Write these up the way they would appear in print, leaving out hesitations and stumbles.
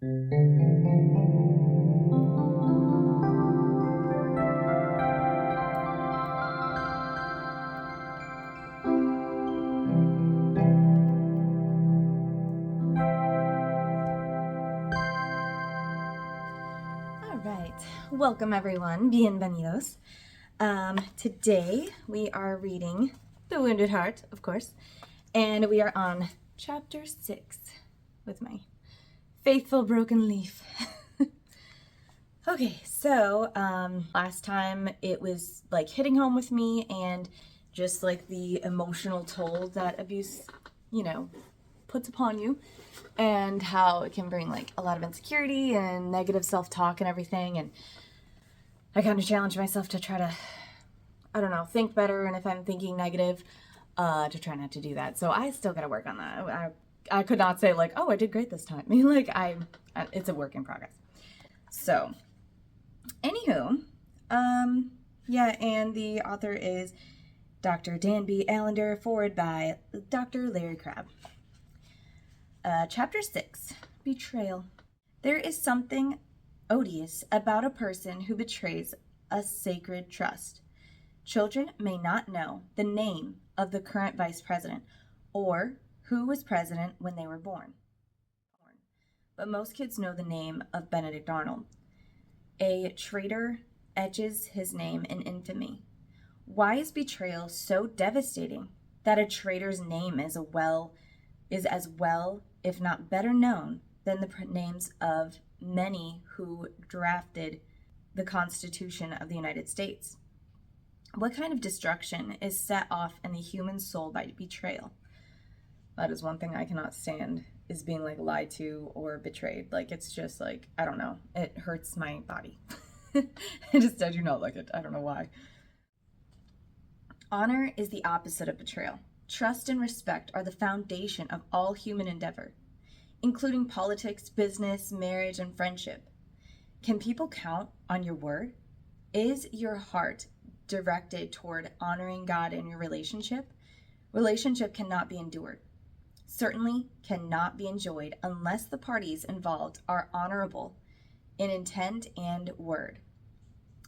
Welcome everyone, bienvenidos. Today we are reading The Wounded Heart, of course, and we are on chapter 6 with my faithful broken leaf. Okay, so last time it was like hitting home with me and just like the emotional toll that abuse, puts upon you, and how it can bring like a lot of insecurity and negative self-talk and everything. And I kind of challenge myself to try to, think better. And if I'm thinking negative, to try not to do that. So I still got to work on that. I could not say like, oh, I did great this time. I mean, it's a work in progress. So, anywho, yeah, and the author is Dr. Dan B. Callender, forward by Dr. Larry Crabb. Chapter 6, Betrayal. There is something odious about a person who betrays a sacred trust. Children may not know the name of the current vice president or who was president when they were born. But most kids know the name of Benedict Arnold. A traitor etches his name in infamy. Why is betrayal so devastating that a traitor's name is as well, if not better known than the names of many who drafted the Constitution of the United States? What kind of destruction is set off in the human soul by betrayal? That is one thing I cannot stand, is being like lied to or betrayed. Like, it's just like, I don't know, it hurts my body. It just does not like it. I don't know why. Honor is the opposite of betrayal. Trust and respect are the foundation of all human endeavor, including politics, business, marriage, and friendship. Can people count on your word? Is your heart directed toward honoring God in your relationship? Relationship cannot be endured, certainly cannot be enjoyed unless the parties involved are honorable in intent and word.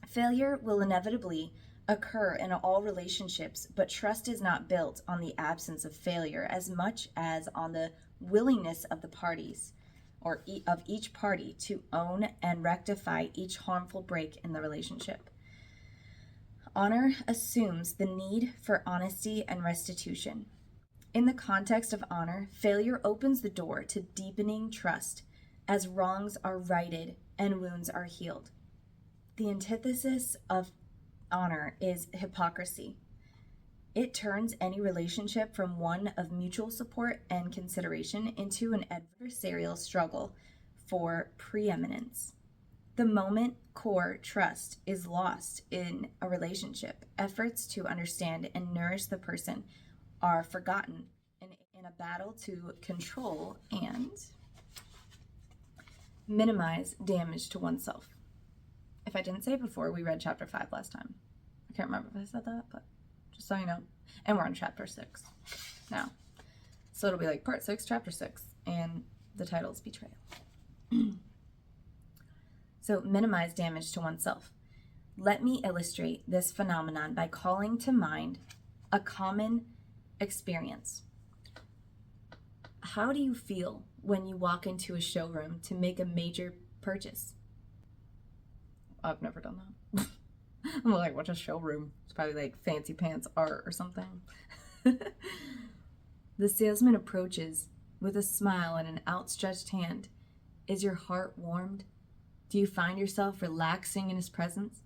Failure will inevitably occur in all relationships, but trust is not built on the absence of failure as much as on the willingness of the parties, or of each party, to own and rectify each harmful break in the relationship. Honor assumes the need for honesty and restitution. In the context of honor, failure opens the door to deepening trust as wrongs are righted and wounds are healed. The antithesis of honor is hypocrisy. It turns any relationship from one of mutual support and consideration into an adversarial struggle for preeminence. The moment core trust is lost in a relationship, efforts to understand and nourish the person are forgotten in a battle to control and minimize damage to oneself. If I didn't say it before, we read chapter 5 last time. I can't remember if I said that, but just so you know. And we're on chapter 6 now. So it'll be like part 6, chapter 6, and the title is Betrayal. So minimize damage to oneself. Let me illustrate this phenomenon by calling to mind a common experience. How do you feel when you walk into a showroom to make a major purchase? I've never done that. I'm like, what's a showroom? It's probably like fancy pants art or something. The salesman approaches with a smile and an outstretched hand. Is your heart warmed? Do you find yourself relaxing in his presence,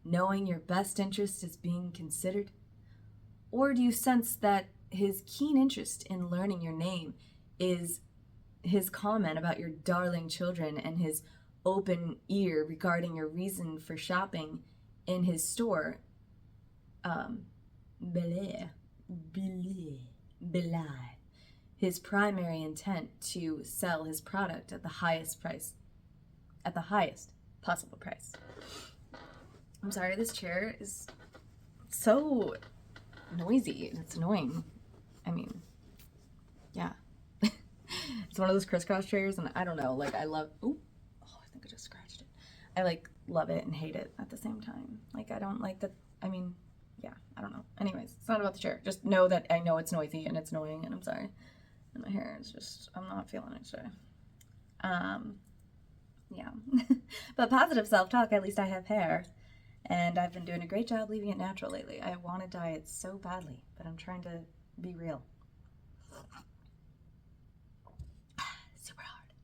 knowing your best interest is being considered? Or do you sense that his keen interest in learning your name is his comment about your darling children and his open ear regarding your reason for shopping in his store? His primary intent to sell his product at the highest possible price. I'm sorry, this chair is so noisy and it's annoying. I mean, yeah. It's one of those crisscross chairs, and I don't know, like I love. Ooh, oh, I think I just scratched it. I like love it and hate it at the same time. Like I don't like that. I mean, yeah, I don't know. Anyways, it's not about the chair. Just know that I know it's noisy and it's annoying, and I'm sorry. And my hair is just, I'm not feeling it today. Yeah. But positive self-talk, at least I have hair. And I've been doing a great job leaving it natural lately. I want to dye it so badly, but I'm trying to be real. Super hard.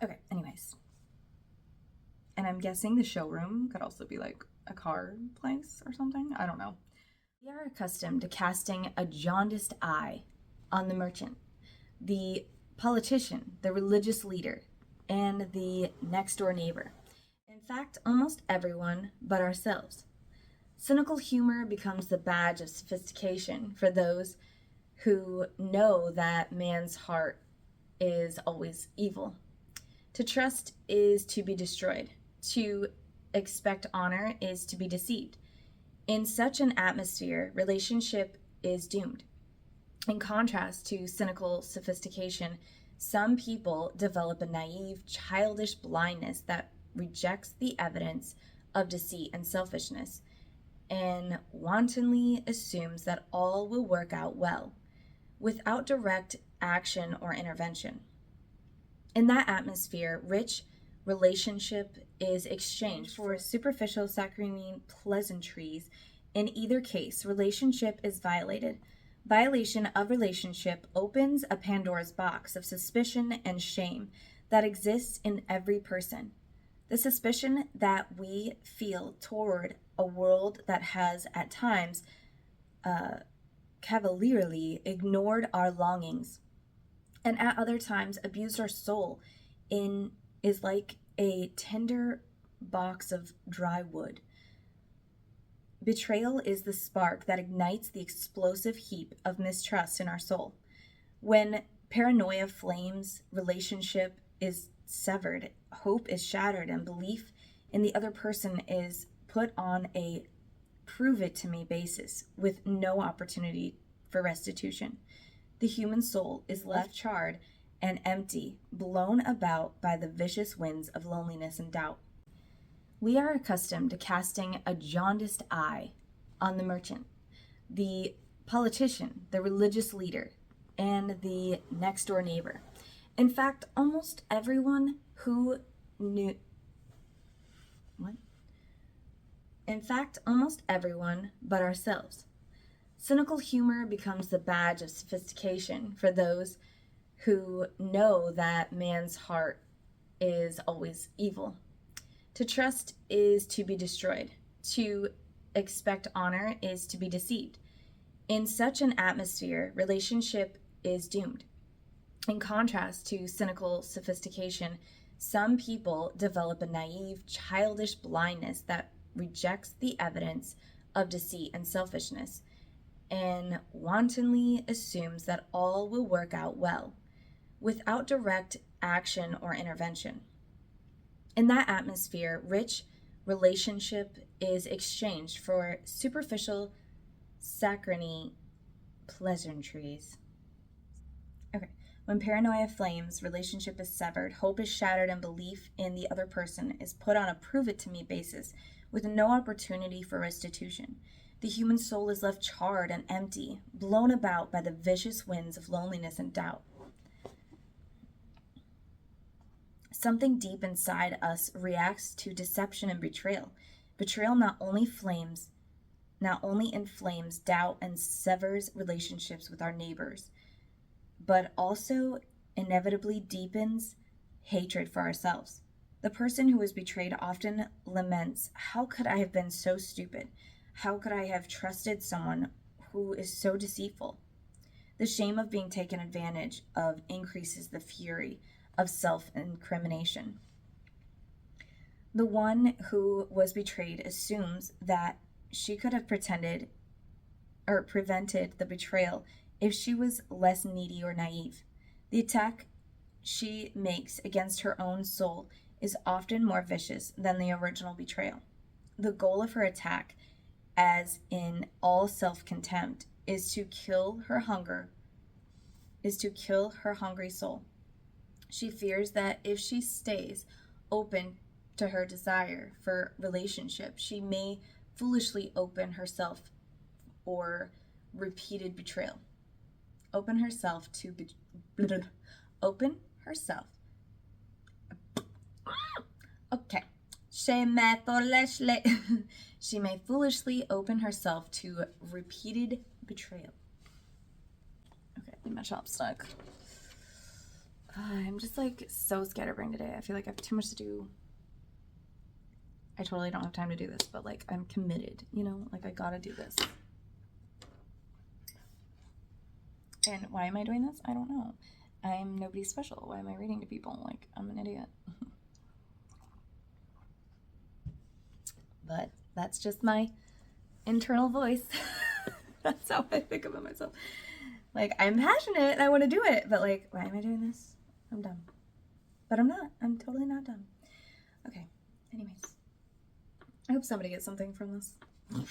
Okay, anyways. And I'm guessing the showroom could also be like a car place or something. I don't know. We are accustomed to casting a jaundiced eye on the merchant, the politician, the religious leader, and the next door neighbor. In fact, almost everyone but ourselves. Cynical humor becomes the badge of sophistication for those who know that man's heart is always evil. To trust is to be destroyed. To expect honor is to be deceived. In such an atmosphere, relationship is doomed. In contrast to cynical sophistication, some people develop a naive, childish blindness that rejects the evidence of deceit and selfishness and wantonly assumes that all will work out well without direct action or intervention. In that atmosphere, rich relationship is exchanged for superficial saccharine pleasantries. In either case, relationship is violated. Violation of relationship opens a Pandora's box of suspicion and shame that exists in every person. The suspicion that we feel toward a world that has at times cavalierly ignored our longings and at other times abused our soul is like a tender box of dry wood. Betrayal is the spark that ignites the explosive heap of mistrust in our soul. When paranoia flames, relationship is severed, hope is shattered, and belief in the other person is put on a prove it to me basis with no opportunity for restitution. The human soul is left charred and empty, blown about by the vicious winds of loneliness and doubt. We are accustomed to casting a jaundiced eye on the merchant, the politician, the religious leader, and the next door neighbor. In fact, almost everyone who knew what? In fact, almost everyone but ourselves. Cynical humor becomes the badge of sophistication for those who know that man's heart is always evil. To trust is to be destroyed. To expect honor is to be deceived. In such an atmosphere, relationship is doomed. In contrast to cynical sophistication, some people develop a naive, childish blindness that rejects the evidence of deceit and selfishness and wantonly assumes that all will work out well without direct action or intervention. In that atmosphere, rich relationship is exchanged for superficial saccharine pleasantries. Okay. When paranoia flames, relationship is severed, hope is shattered, and belief in the other person is put on a prove it to me basis with no opportunity for restitution. The human soul is left charred and empty, blown about by the vicious winds of loneliness and doubt. Something deep inside us reacts to deception and betrayal. Betrayal not only inflames doubt and severs relationships with our neighbors, but also inevitably deepens hatred for ourselves. The person who is betrayed often laments, "How could I have been so stupid? How could I have trusted someone who is so deceitful?" The shame of being taken advantage of increases the fury of self-incrimination. The one who was betrayed assumes that she could have prevented the betrayal if she was less needy or naive. The attack she makes against her own soul is often more vicious than the original betrayal. The goal of her attack, as in all self-contempt, is to kill her hunger is to kill her hungry soul. She fears that if she stays open to her desire for relationship, she may foolishly open herself or repeated betrayal. Open herself. Okay. She may foolishly open herself to repeated betrayal. Okay, leave my shop stuck. I'm just like so scatterbrained today. I feel like I have too much to do. I totally don't have time to do this, but like I'm committed, you know, like I gotta do this. And why am I doing this? I don't know. I'm nobody special. Why am I reading to people? Like, I'm an idiot. But that's just my internal voice. That's how I think about myself. Like, I'm passionate and I want to do it, but like, why am I doing this? I'm dumb. But I'm not. I'm totally not dumb. Okay. Anyways. I hope somebody gets something from this. Okay.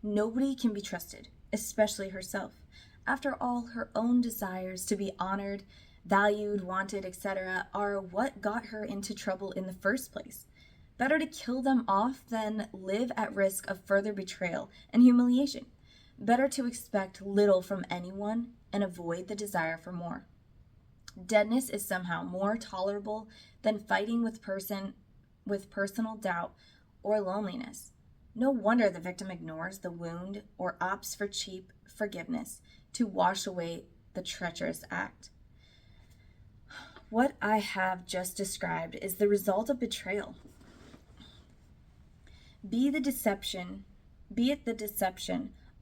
Nobody can be trusted, especially herself. After all, her own desires to be honored, valued, wanted, etc. are what got her into trouble in the first place. Better to kill them off than live at risk of further betrayal and humiliation. Better to expect little from anyone and avoid the desire for more. Deadness is somehow more tolerable than fighting with personal doubt or loneliness. No wonder the victim ignores the wound or opts for cheap forgiveness to wash away the treacherous act. What I have just described is the result of betrayal. Be it the deception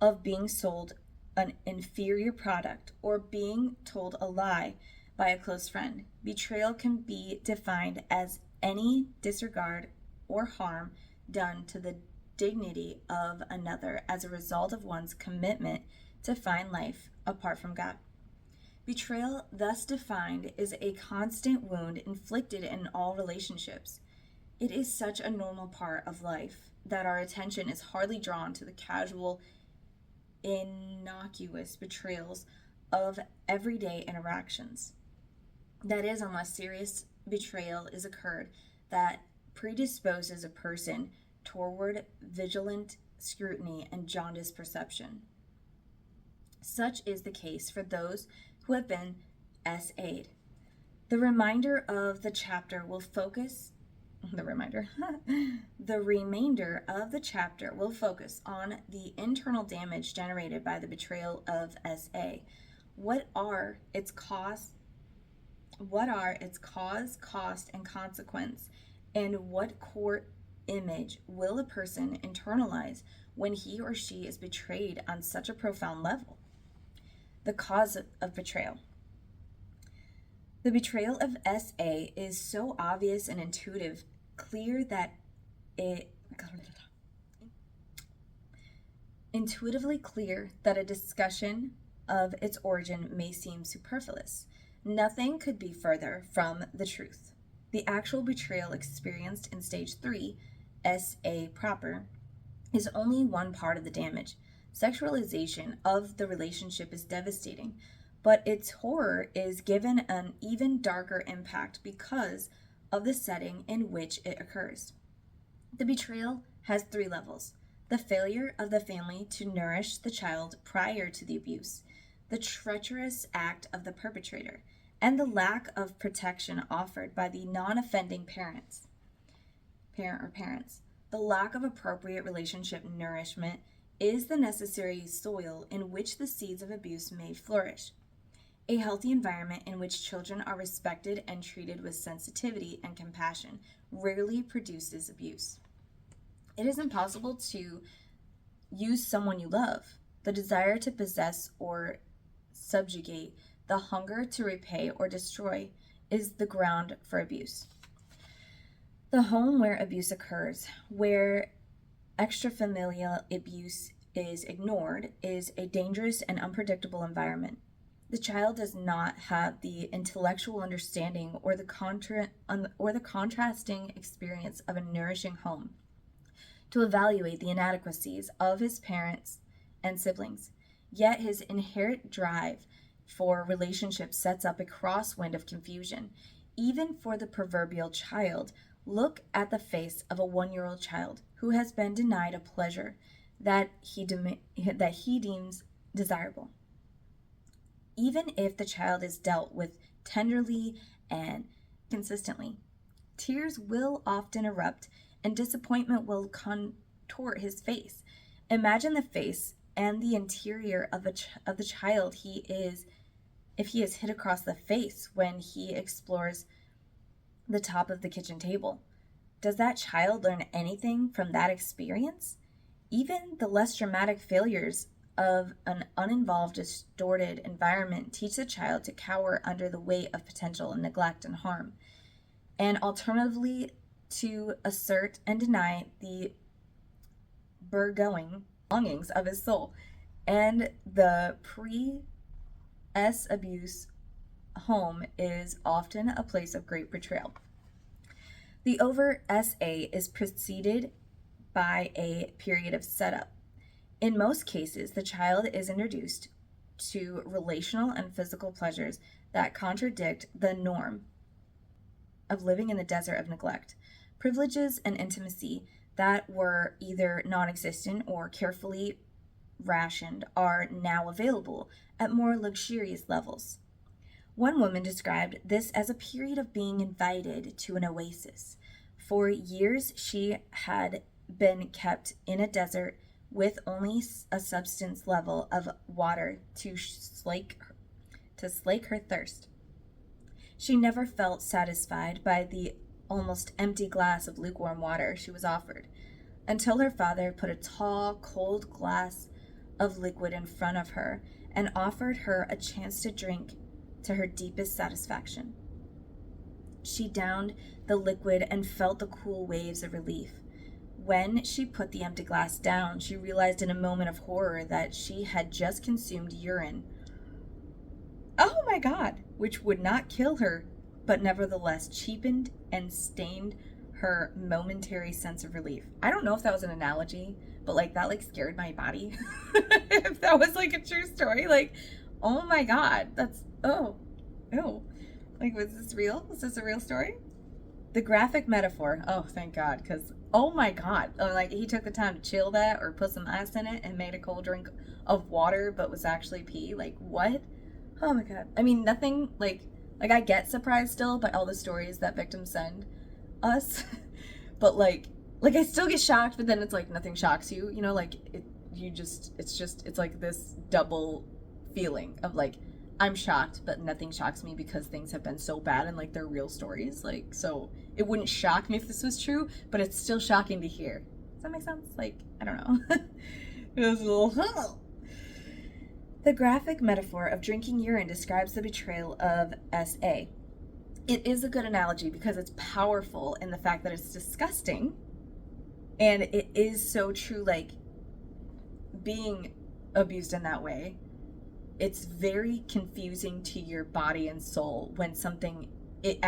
of being sold an inferior product or being told a lie by a close friend. Betrayal can be defined as any disregard or harm done to the dignity of another as a result of one's commitment to find life apart from God. Betrayal, thus defined, is a constant wound inflicted in all relationships. It is such a normal part of life that our attention is hardly drawn to the casual, innocuous betrayals of everyday interactions. That is, unless serious betrayal is occurred that predisposes a person toward vigilant scrutiny and jaundiced perception. Such is the case for those who have been SA'd. The remainder of the chapter will focus on the internal damage generated by the betrayal of SA. What are its cause, cost, and consequence, and what core image will a person internalize when he or she is betrayed on such a profound level? The cause of betrayal. The betrayal of SA is so obvious and intuitively clear that a discussion of its origin may seem superfluous. Nothing could be further from the truth. The actual betrayal experienced in stage 3, SA proper, is only one part of the damage. Sexualization of the relationship is devastating, but its horror is given an even darker impact because of the setting in which it occurs. The betrayal has 3 levels: the failure of the family to nourish the child prior to the abuse, the treacherous act of the perpetrator, and the lack of protection offered by the non-offending parent or parents. The lack of appropriate relationship nourishment is the necessary soil in which the seeds of abuse may flourish. A healthy environment in which children are respected and treated with sensitivity and compassion rarely produces abuse. It is impossible to use someone you love. The desire to possess or subjugate, the hunger to repay or destroy, is the ground for abuse. The home where abuse occurs, where extrafamilial abuse is ignored, is a dangerous and unpredictable environment. The child does not have the intellectual understanding or the contrasting experience of a nourishing home. to evaluate the inadequacies of his parents and siblings. Yet his inherent drive for relationships sets up a crosswind of confusion. Even for the proverbial child, look at the face of a 1-year-old child who has been denied a pleasure that he deems desirable. Even if the child is dealt with tenderly and consistently, tears will often erupt and disappointment will contort his face. Imagine the face and the interior of the child if he is hit across the face when he explores the top of the kitchen table. Does that child learn anything from that experience? Even the less dramatic failures of an uninvolved, distorted environment teach the child to cower under the weight of potential neglect and harm, and alternatively to assert and deny the burgeoning longings of his soul. And the pre-S abuse home is often a place of great betrayal. The overt SA is preceded by a period of setup. In most cases, the child is introduced to relational and physical pleasures that contradict the norm of living in the desert of neglect. Privileges and intimacy that were either non-existent or carefully rationed are now available at more luxurious levels. One woman described this as a period of being invited to an oasis. For years, she had been kept in a desert with only a substance level of water to slake her thirst. She never felt satisfied by the almost empty glass of lukewarm water she was offered, until her father put a tall, cold glass of liquid in front of her and offered her a chance to drink to her deepest satisfaction. She downed the liquid and felt the cool waves of relief. When she put the empty glass down, she realized in a moment of horror that she had just consumed urine. Oh my God! Which would not kill her, but nevertheless cheapened and stained her momentary sense of relief. I don't know if that was an analogy, but that scared my body. If that was a true story, oh my God, that's, oh, was this real? Was this a real story? The graphic metaphor, oh, thank God, because, oh my God, he took the time to chill that or put some ice in it and made a cold drink of water, but was actually pee. What? Oh my God. I mean, nothing, I get surprised still by all the stories that victims send us, but I still get shocked, but then it's nothing shocks you, it's this double feeling of I'm shocked, but nothing shocks me because things have been so bad and they're real stories. So it wouldn't shock me if this was true, but it's still shocking to hear. Does that make sense? I don't know. It was a little. The graphic metaphor of drinking urine describes the betrayal of SA. It is a good analogy because it's powerful in the fact that it's disgusting. And it is so true, being abused in that way. It's very confusing to your body and soul when something, it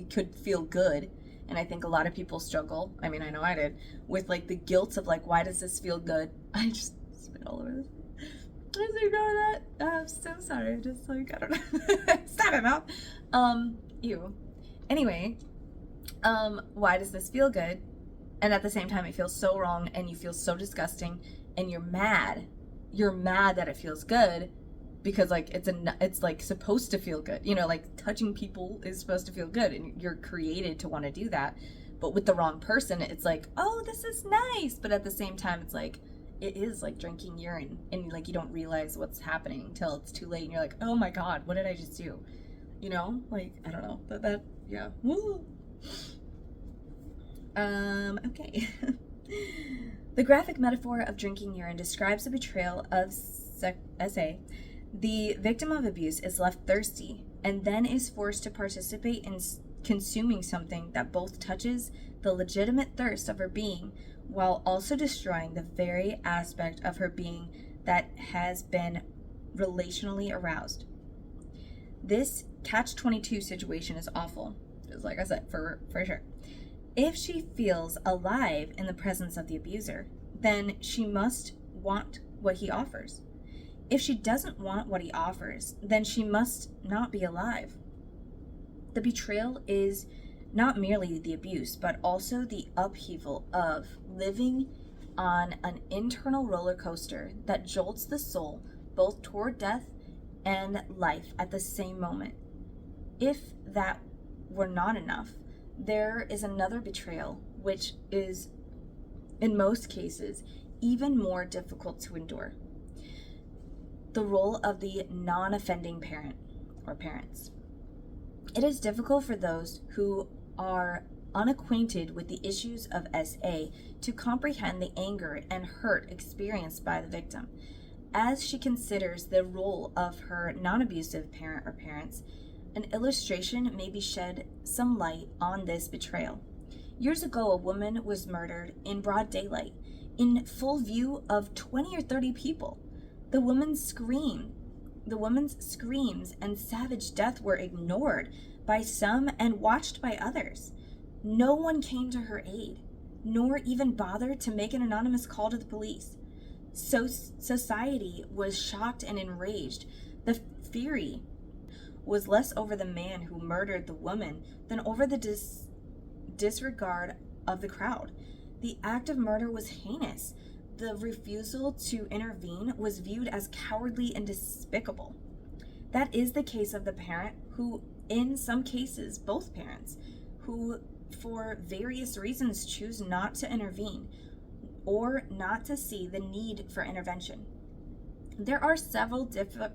could feel good. And I think a lot of people struggle, I mean, I know I did, with the guilt of why does this feel good? I just spit all over this. Just ignore that. I'm so sorry. Just I don't know. Stop it, mouth. Ew. Anyway, why does this feel good? And at the same time, it feels so wrong and you feel so disgusting and you're mad. You're mad that it feels good. Because it's supposed to feel good, touching people is supposed to feel good, and you're created to want to do that. But with the wrong person, it's oh, this is nice. But at the same time, it's it is drinking urine, and you don't realize what's happening until it's too late, and you're oh my God, what did I just do? I don't know. That yeah. Woo. Okay. The graphic metaphor of drinking urine describes the betrayal of SA. The victim of abuse is left thirsty and then is forced to participate in consuming something that both touches the legitimate thirst of her being while also destroying the very aspect of her being that has been relationally aroused. This catch-22 situation is awful, just like I said, for sure. If she feels alive in the presence of the abuser, then she must want what he offers. If she doesn't want what he offers, then she must not be alive. The betrayal is not merely the abuse, but also the upheaval of living on an internal roller coaster that jolts the soul both toward death and life at the same moment. If that were not enough, there is another betrayal, which is, in most cases, even more difficult to endure. The role of the non-offending parent or parents. It is difficult for those who are unacquainted with the issues of SA to comprehend the anger and hurt experienced by the victim. As she considers the role of her non-abusive parent or parents, an illustration may be shed some light on this betrayal. Years ago, a woman was murdered in broad daylight, in full view of 20 or 30 people. The woman's screams and savage death were ignored by some and watched by others. No one came to her aid, nor even bothered to make an anonymous call to the police. So society was shocked and enraged. The fury was less over the man who murdered the woman than over the disregard of the crowd. The act of murder was heinous. The refusal to intervene was viewed as cowardly and despicable. That is the case of the parent who, in some cases, both parents, who for various reasons choose not to intervene or not to see the need for intervention. There are several different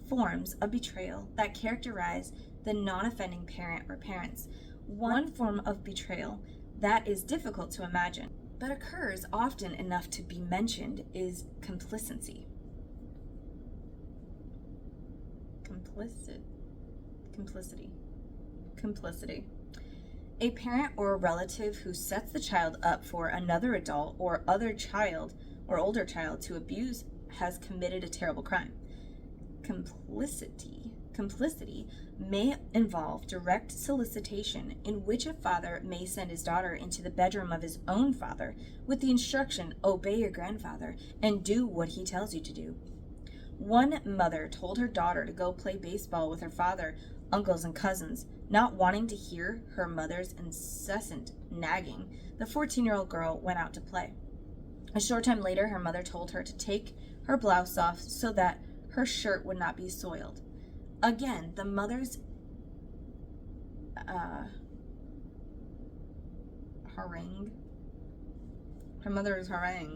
forms of betrayal that characterize the non-offending parent or parents. One form of betrayal that is difficult to imagine, but occurs often enough to be mentioned, is complicity. Complicity. A parent or a relative who sets the child up for another adult or other child or older child to abuse has committed a terrible crime. Complicity may involve direct solicitation, in which a father may send his daughter into the bedroom of his own father with the instruction, obey your grandfather and do what he tells you to do. One mother told her daughter to go play baseball with her father, uncles, and cousins. Not wanting to hear her mother's incessant nagging, the 14-year-old girl went out to play. A short time later, her mother told her to take her blouse off so that her shirt would not be soiled. Again, the mother's harangue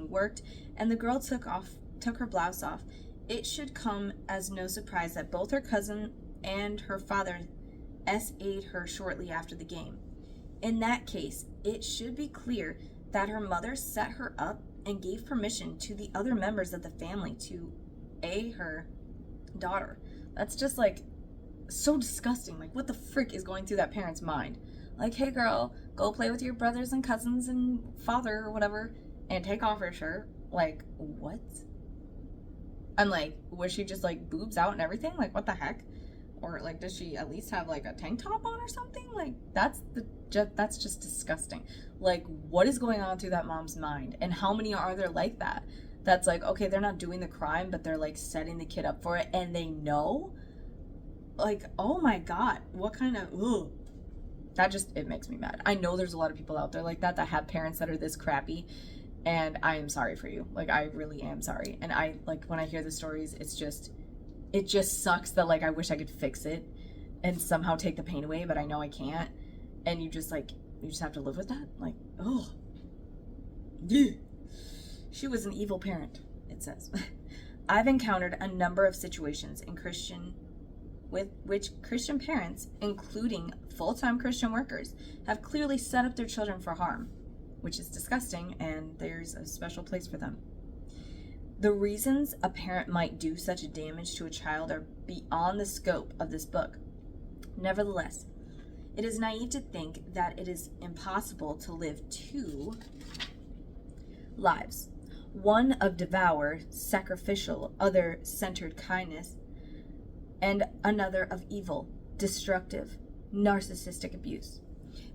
worked, and the girl took her blouse off. It should come as no surprise that both her cousin and her father SA'd her shortly after the game. In that case, it should be clear that her mother set her up and gave permission to the other members of the family to A her daughter. That's just like so disgusting. Like, what the frick is going through that parent's mind? Like, hey girl, go play with your brothers and cousins and father or whatever and take off her shirt. Like, what? And like, was she just like boobs out and everything? Like, what the heck? Or like, does she at least have like a tank top on or something? Like, that's just disgusting. Like, what is going on through that mom's mind? And how many are there like that? That's like, okay, they're not doing the crime, but they're like setting the kid up for it, and they know? Like, oh my God, what kind of, ugh. It makes me mad. I know there's a lot of people out there like that have parents that are this crappy, and I am sorry for you. Like, I really am sorry. And I, like, when I hear the stories, it just sucks that, like, I wish I could fix it and somehow take the pain away, but I know I can't. And you just have to live with that? Like, oh. Yeah. She was an evil parent, it says. I've encountered a number of situations with which Christian parents, including full-time Christian workers, have clearly set up their children for harm, which is disgusting, and there's a special place for them. The reasons a parent might do such damage to a child are beyond the scope of this book. Nevertheless, it is naive to think that it is impossible to live two lives. One of devour, sacrificial, other-centered kindness, and another of evil, destructive, narcissistic abuse.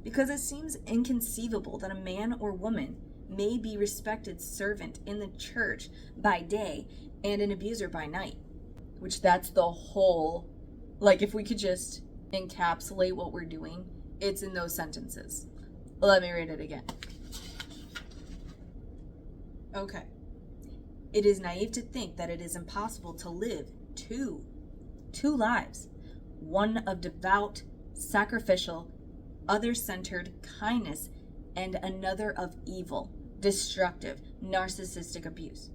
Because it seems inconceivable that a man or woman may be respected servant in the church by day and an abuser by night. Which that's the whole, like, if we could just encapsulate what we're doing, it's in those sentences. Let me read it again. Okay. It is naive to think that it is impossible to live two lives. One of devout, sacrificial, other-centered kindness, and another of evil, destructive, narcissistic abuse.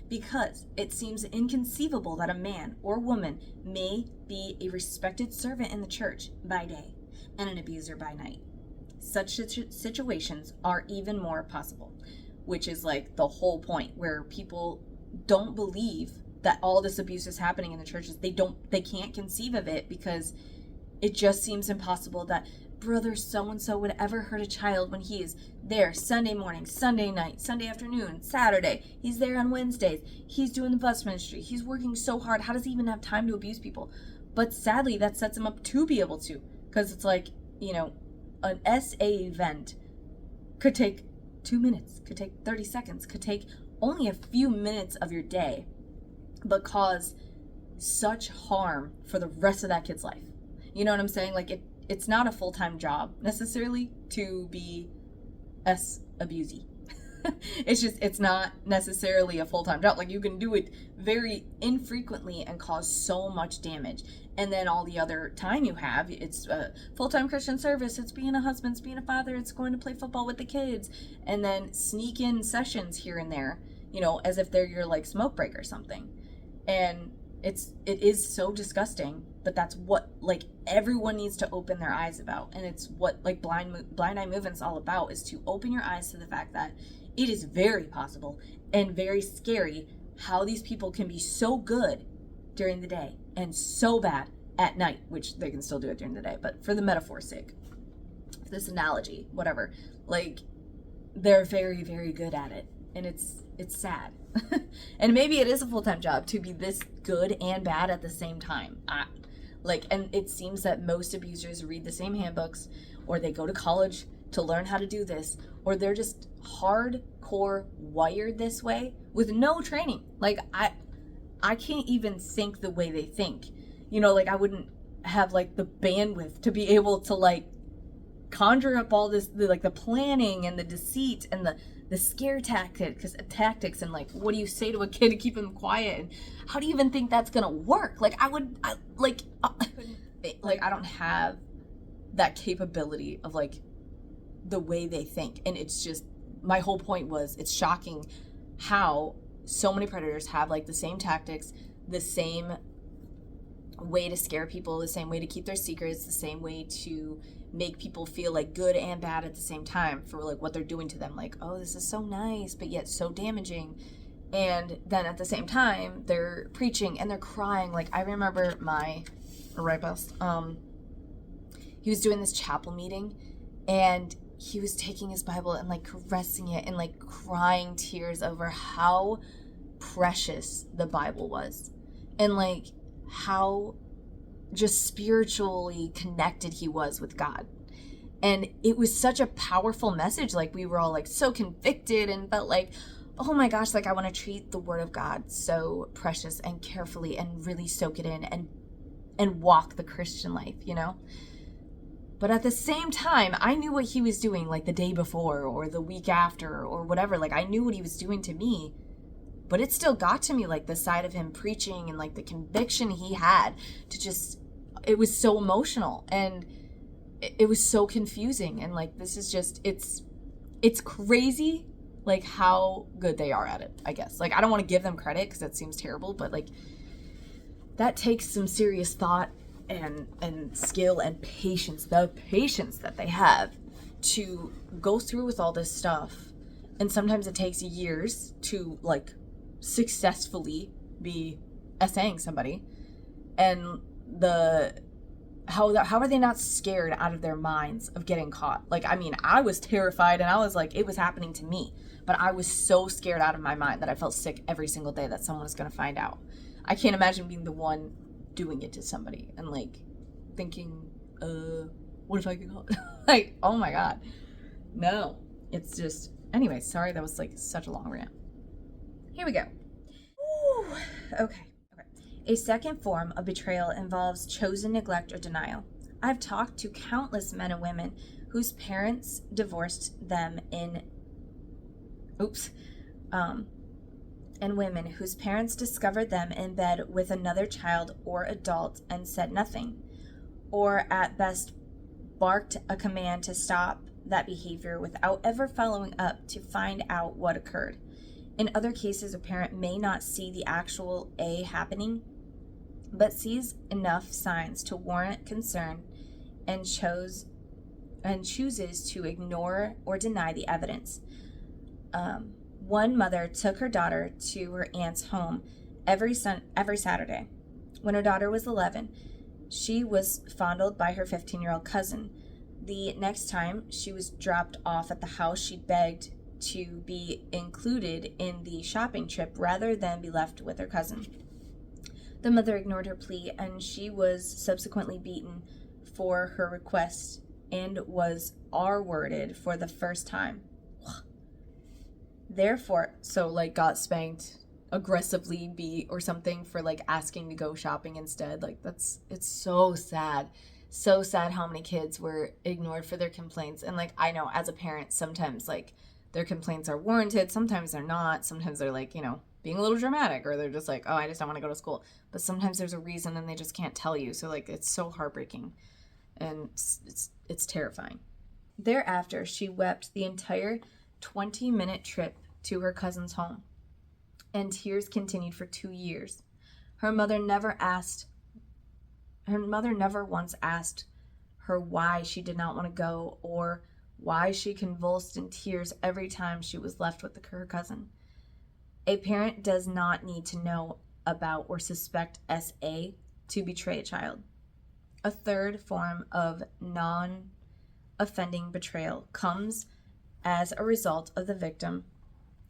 Because it seems inconceivable that a man or woman may be a respected servant in the church by day and an abuser by night. Such situations are even more possible, which is like the whole point, where people don't believe that all this abuse is happening in the churches. They can't conceive of it because it just seems impossible that brother so-and-so would ever hurt a child when he is there Sunday morning, Sunday night, Sunday afternoon, Saturday. He's there on Wednesdays. He's doing the bus ministry. He's working so hard. How does he even have time to abuse people? But sadly, that sets him up to be able to, because it's like, you know, an SA event could take 2 minutes, could take 30 seconds, could take only a few minutes of your day, but cause such harm for the rest of that kid's life. You know what I'm saying? Like, it's not a full-time job necessarily to be abusey. It's not necessarily a full-time job. Like, you can do it very infrequently and cause so much damage. And then all the other time you have, it's full-time Christian service, it's being a husband, it's being a father, it's going to play football with the kids, and then sneak in sessions here and there, you know, as if they're your like smoke break or something. And it is so disgusting, but that's what like everyone needs to open their eyes about. And it's what like blind eye movement's all about, is to open your eyes to the fact that it is very possible and very scary how these people can be so good during the day and so bad at night, which they can still do it during the day, but for the metaphor's sake, this analogy, whatever, like they're very, very good at it. And it's sad. And maybe it is a full-time job to be this good and bad at the same time. And it seems that most abusers read the same handbooks, or they go to college to learn how to do this, or they're just hardcore wired this way with no training. Like, I can't even think the way they think. You know, like, I wouldn't have, like, the bandwidth to be able to, like, conjure up all this, the planning and the deceit and the scare tactics and, like, what do you say to a kid to keep him quiet? And how do you even think that's gonna work? Like, I don't have that capability of, like, the way they think. And it's just, my whole point was, it's shocking how so many predators have, like, the same tactics, the same way to scare people, the same way to keep their secrets, the same way to make people feel like good and bad at the same time for like what they're doing to them. Like, oh, this is so nice, but yet so damaging. And then at the same time, they're preaching and they're crying. Like, I remember my rapist, he was doing this chapel meeting and he was taking his Bible and like caressing it and like crying tears over how precious the Bible was. And like how just spiritually connected he was with God. And it was such a powerful message. Like, we were all like so convicted and felt like, oh my gosh, like I want to treat the word of God so precious and carefully and really soak it in and walk the Christian life, you know? But at the same time, I knew what he was doing like the day before or the week after or whatever. Like, I knew what he was doing to me. But it still got to me, like the side of him preaching and like the conviction he had to just, it was so emotional and it was so confusing. And like, this is just, it's crazy, like how good they are at it, I guess. Like, I don't want to give them credit because that seems terrible, but like that takes some serious thought and skill and patience, the patience that they have to go through with all this stuff. And sometimes it takes years to like successfully be essaying somebody. And how are they not scared out of their minds of getting caught? Like, I mean, I was terrified and I was like, it was happening to me, but I was so scared out of my mind that I felt sick every single day that someone was going to find out. I can't imagine being the one doing it to somebody and like thinking, What if I get caught? Like, oh my God. No. It's just, anyway, sorry, that was like such a long rant. Here we go. Ooh, okay. A second form of betrayal involves chosen neglect or denial. I've talked to countless men and women whose parents divorced them and women whose parents discovered them in bed with another child or adult and said nothing, or at best barked a command to stop that behavior without ever following up to find out what occurred. In other cases, a parent may not see the actual A happening, but sees enough signs to warrant concern and chooses to ignore or deny the evidence. One mother took her daughter to her aunt's home every Saturday. When her daughter was 11, she was fondled by her 15-year-old cousin. The next time she was dropped off at the house, she begged to be included in the shopping trip rather than be left with her cousin. The mother ignored her plea, and she was subsequently beaten for her request and was R-worded for the first time. Therefore, so like got spanked, aggressively beat or something for like asking to go shopping instead. Like it's so sad. So sad how many kids were ignored for their complaints. And like, I know as a parent, sometimes like their complaints are warranted. Sometimes they're not. Sometimes they're like, being a little dramatic, or they're just like, oh, I just don't want to go to school. But sometimes there's a reason and they just can't tell you. So like, it's so heartbreaking and it's terrifying. Thereafter, she wept the entire 20-minute trip to her cousin's home, and tears continued for 2 years. Her mother never once asked her why she did not want to go, or why she convulsed in tears every time she was left with her cousin. A parent does not need to know about or suspect SA to betray a child. A third form of non-offending betrayal comes as a result of the victim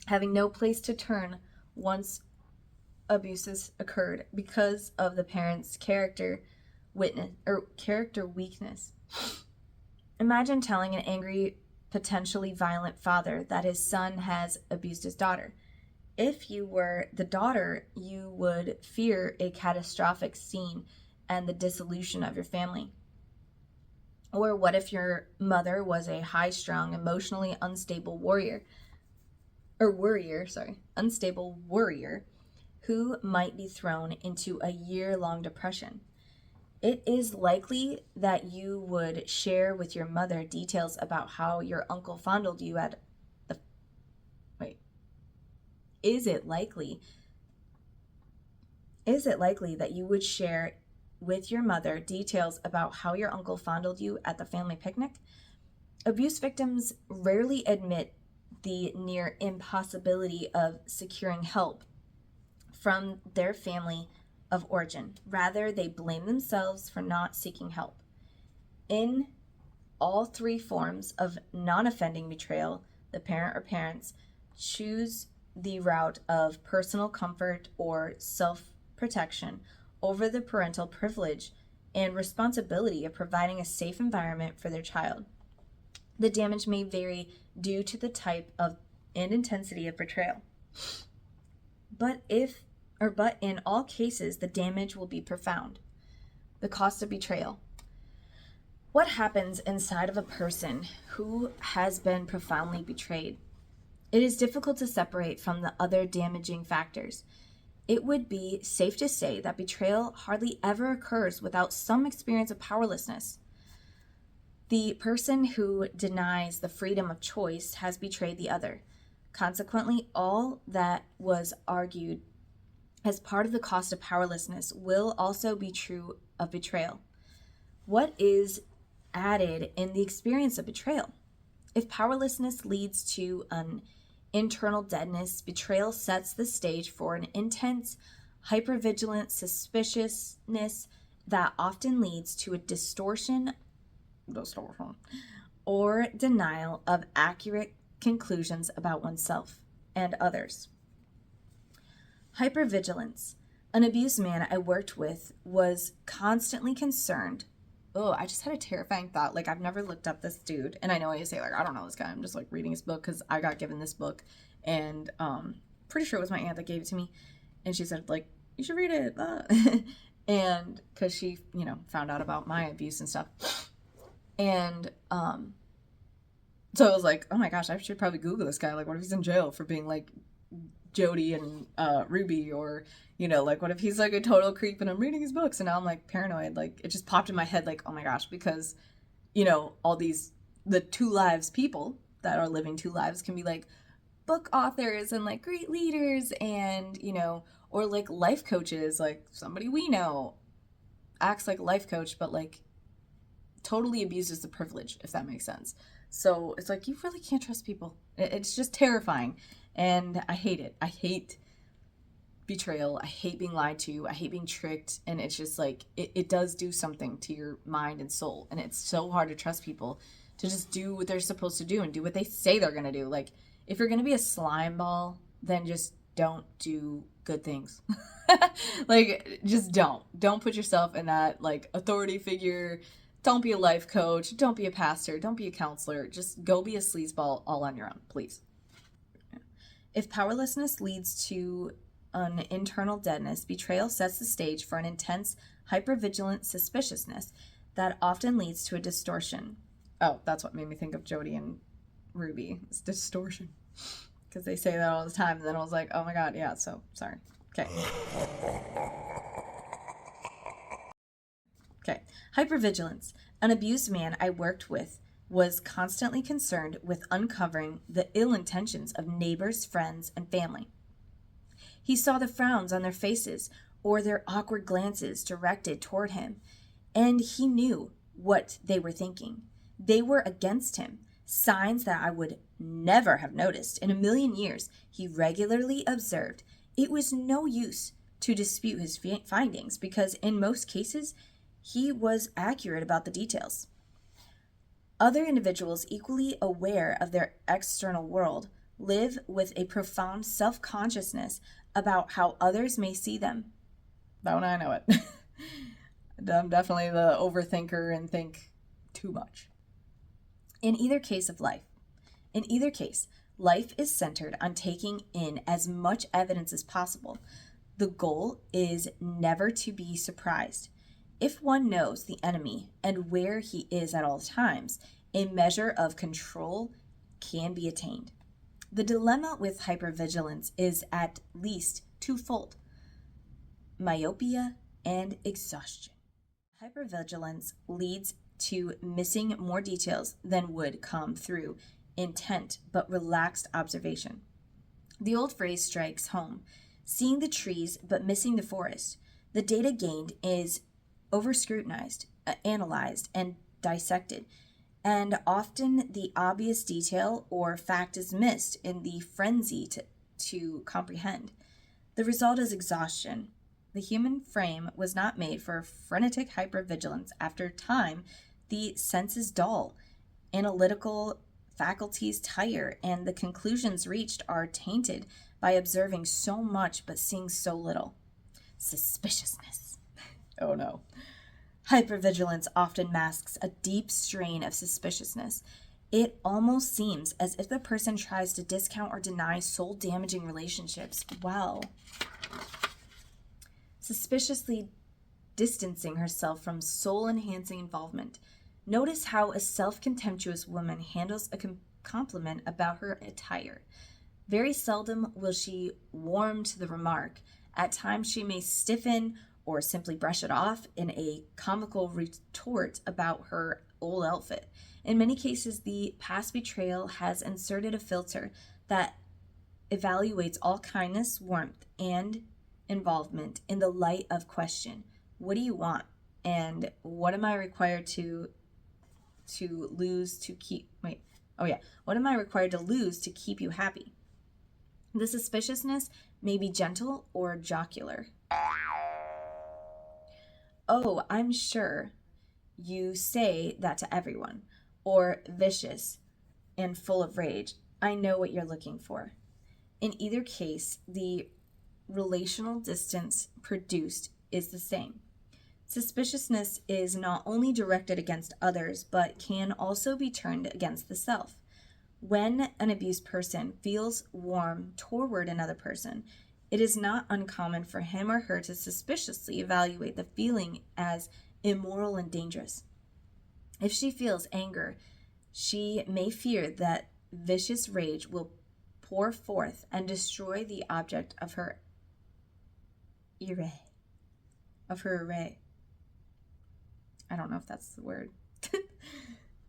having no place to turn once abuses occurred because of the parent's character weakness. Imagine telling an angry, potentially violent father that his son has abused his daughter. If you were the daughter, you would fear a catastrophic scene and the dissolution of your family. Or what if your mother was a high-strung, emotionally unstable unstable worrier who might be thrown into a year-long depression? It is likely that you would share with your mother details about how your uncle fondled you at the... Is it likely that you would share with your mother details about how your uncle fondled you at the family picnic? Abuse victims rarely admit the near impossibility of securing help from their family of origin. Rather, they blame themselves for not seeking help. In all three forms of non-offending betrayal, the parent or parents choose the route of personal comfort or self-protection over the parental privilege and responsibility of providing a safe environment for their child. The damage may vary due to the type of and intensity of betrayal. But in all cases, the damage will be profound. The cost of betrayal. What happens inside of a person who has been profoundly betrayed? It is difficult to separate from the other damaging factors. It would be safe to say that betrayal hardly ever occurs without some experience of powerlessness. The person who denies the freedom of choice has betrayed the other. Consequently, all that was argued as part of the cost of powerlessness will also be true of betrayal. What is added in the experience of betrayal? If powerlessness leads to an internal deadness, betrayal sets the stage for an intense, hypervigilant suspiciousness that often leads to a distortion or denial of accurate conclusions about oneself and others. Hypervigilance. An abused man I worked with was constantly concerned oh, I just had a terrifying thought. Like, I've never looked up this dude, and I know I say, like, I don't know this guy. I'm just, like, reading his book because I got given this book, and pretty sure it was my aunt that gave it to me, and she said, like, you should read it. And because she, found out about my abuse and stuff. And so I was like, oh my gosh, I should probably Google this guy. Like, what if he's in jail for being, like, Jody and Ruby, or like, what if he's like a total creep and I'm reading his books and now I'm like paranoid. Like, it just popped in my head, like, oh my gosh, because all the two lives people that are living two lives can be like book authors and like great leaders, and or like life coaches. Like, somebody we know acts like a life coach but like totally abuses the privilege, if that makes sense. So it's like, you really can't trust people. It's just terrifying. And I hate it. I hate betrayal. I hate being lied to. I hate being tricked. And it's just like, it does do something to your mind and soul. And it's so hard to trust people to just do what they're supposed to do and do what they say they're going to do. Like, if you're going to be a slime ball, then just don't do good things. Like, just don't. Don't put yourself in that, like, authority figure. Don't be a life coach. Don't be a pastor. Don't be a counselor. Just go be a sleazeball all on your own, please. If powerlessness leads to an internal deadness, betrayal sets the stage for an intense, hypervigilant suspiciousness that often leads to a distortion. Oh, that's what made me think of Jody and Ruby. It's distortion. Because they say that all the time, and then I was like, oh my god, yeah, so, sorry. Okay. Okay. Hypervigilance. An abused man I worked with was constantly concerned with uncovering the ill intentions of neighbors, friends, and family. He saw the frowns on their faces or their awkward glances directed toward him, and he knew what they were thinking. They were against him, signs that I would never have noticed in a million years. He regularly observed. It was no use to dispute his findings because in most cases, he was accurate about the details. Other individuals equally aware of their external world live with a profound self-consciousness about how others may see them. Don't I know it? I'm definitely the overthinker and think too much. In either case, life is centered on taking in as much evidence as possible. The goal is never to be surprised. If one knows the enemy and where he is at all times, a measure of control can be attained. The dilemma with hypervigilance is at least twofold: myopia and exhaustion. Hypervigilance leads to missing more details than would come through intent but relaxed observation. The old phrase strikes home: seeing the trees but missing the forest. The data gained is over-scrutinized, analyzed, and dissected, and often the obvious detail or fact is missed in the frenzy to comprehend. The result is exhaustion. The human frame was not made for frenetic hypervigilance. After time, the senses dull, analytical faculties tire, and the conclusions reached are tainted by observing so much but seeing so little. Suspiciousness. Oh no. Hypervigilance often masks a deep strain of suspiciousness. It almost seems as if the person tries to discount or deny soul-damaging relationships while suspiciously distancing herself from soul-enhancing involvement. Notice how a self-contemptuous woman handles a compliment about her attire. Very seldom will she warm to the remark. At times she may stiffen or simply brush it off in a comical retort about her old outfit. In many cases, the past betrayal has inserted a filter that evaluates all kindness, warmth, and involvement in the light of question. What do you want? And what am I required to lose to keep what am I required to lose to keep you happy? The suspiciousness may be gentle or jocular. Oh, I'm sure you say that to everyone. Or vicious and full of rage. I know what you're looking for. In either case, the relational distance produced is the same. Suspiciousness is not only directed against others, but can also be turned against the self. When an abused person feels warm toward another person, it is not uncommon for him or her to suspiciously evaluate the feeling as immoral and dangerous. If she feels anger, she may fear that vicious rage will pour forth and destroy the object of her array. I don't know if that's the word.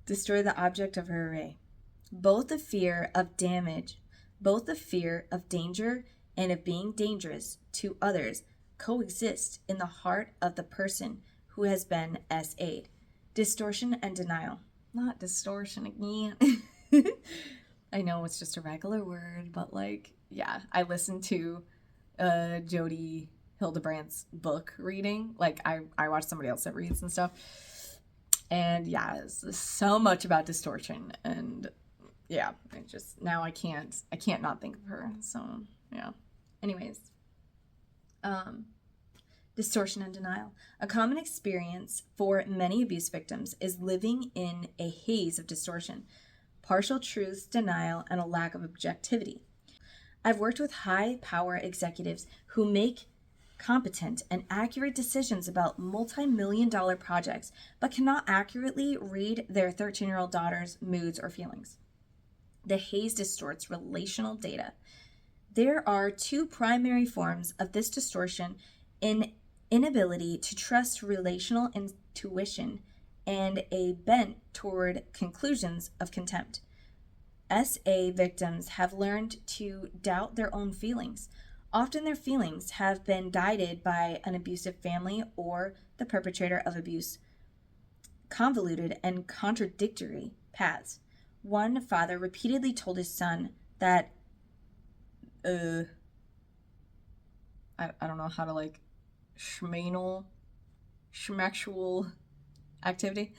Destroy the object of her array. Both the fear of danger and of being dangerous to others coexist in the heart of the person who has been SA'd. Distortion and denial. Not distortion again. I know it's just a regular word, but like, yeah, I listened to Jody Hildebrandt's book reading. Like, I watch somebody else that reads and stuff. And yeah, it's so much about distortion. And yeah, it just, now I can't not think of her. So yeah. Anyways. Distortion and denial. A common experience for many abuse victims is living in a haze of distortion, partial truths, denial, and a lack of objectivity. I've worked with high-power executives who make competent and accurate decisions about multi-million-dollar projects, but cannot accurately read their 13-year-old daughter's moods or feelings. The haze distorts relational data. There are two primary forms of this distortion: inability to trust relational intuition and a bent toward conclusions of contempt. SA victims have learned to doubt their own feelings. Often their feelings have been guided by an abusive family or the perpetrator of abuse. Convoluted and contradictory paths. One father repeatedly told his son that, I don't know how to like, schmexual activity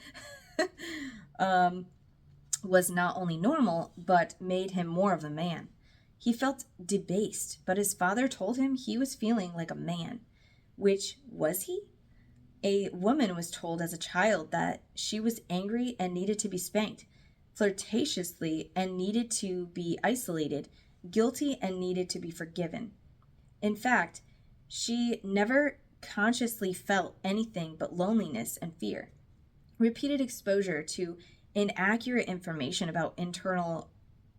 was not only normal, but made him more of a man. He felt debased, but his father told him he was feeling like a man. Which was he? A woman was told as a child that she was angry and needed to be spanked, flirtatiously and needed to be isolated, guilty and needed to be forgiven. In fact, she never consciously felt anything but loneliness and fear. Repeated exposure to inaccurate information about internal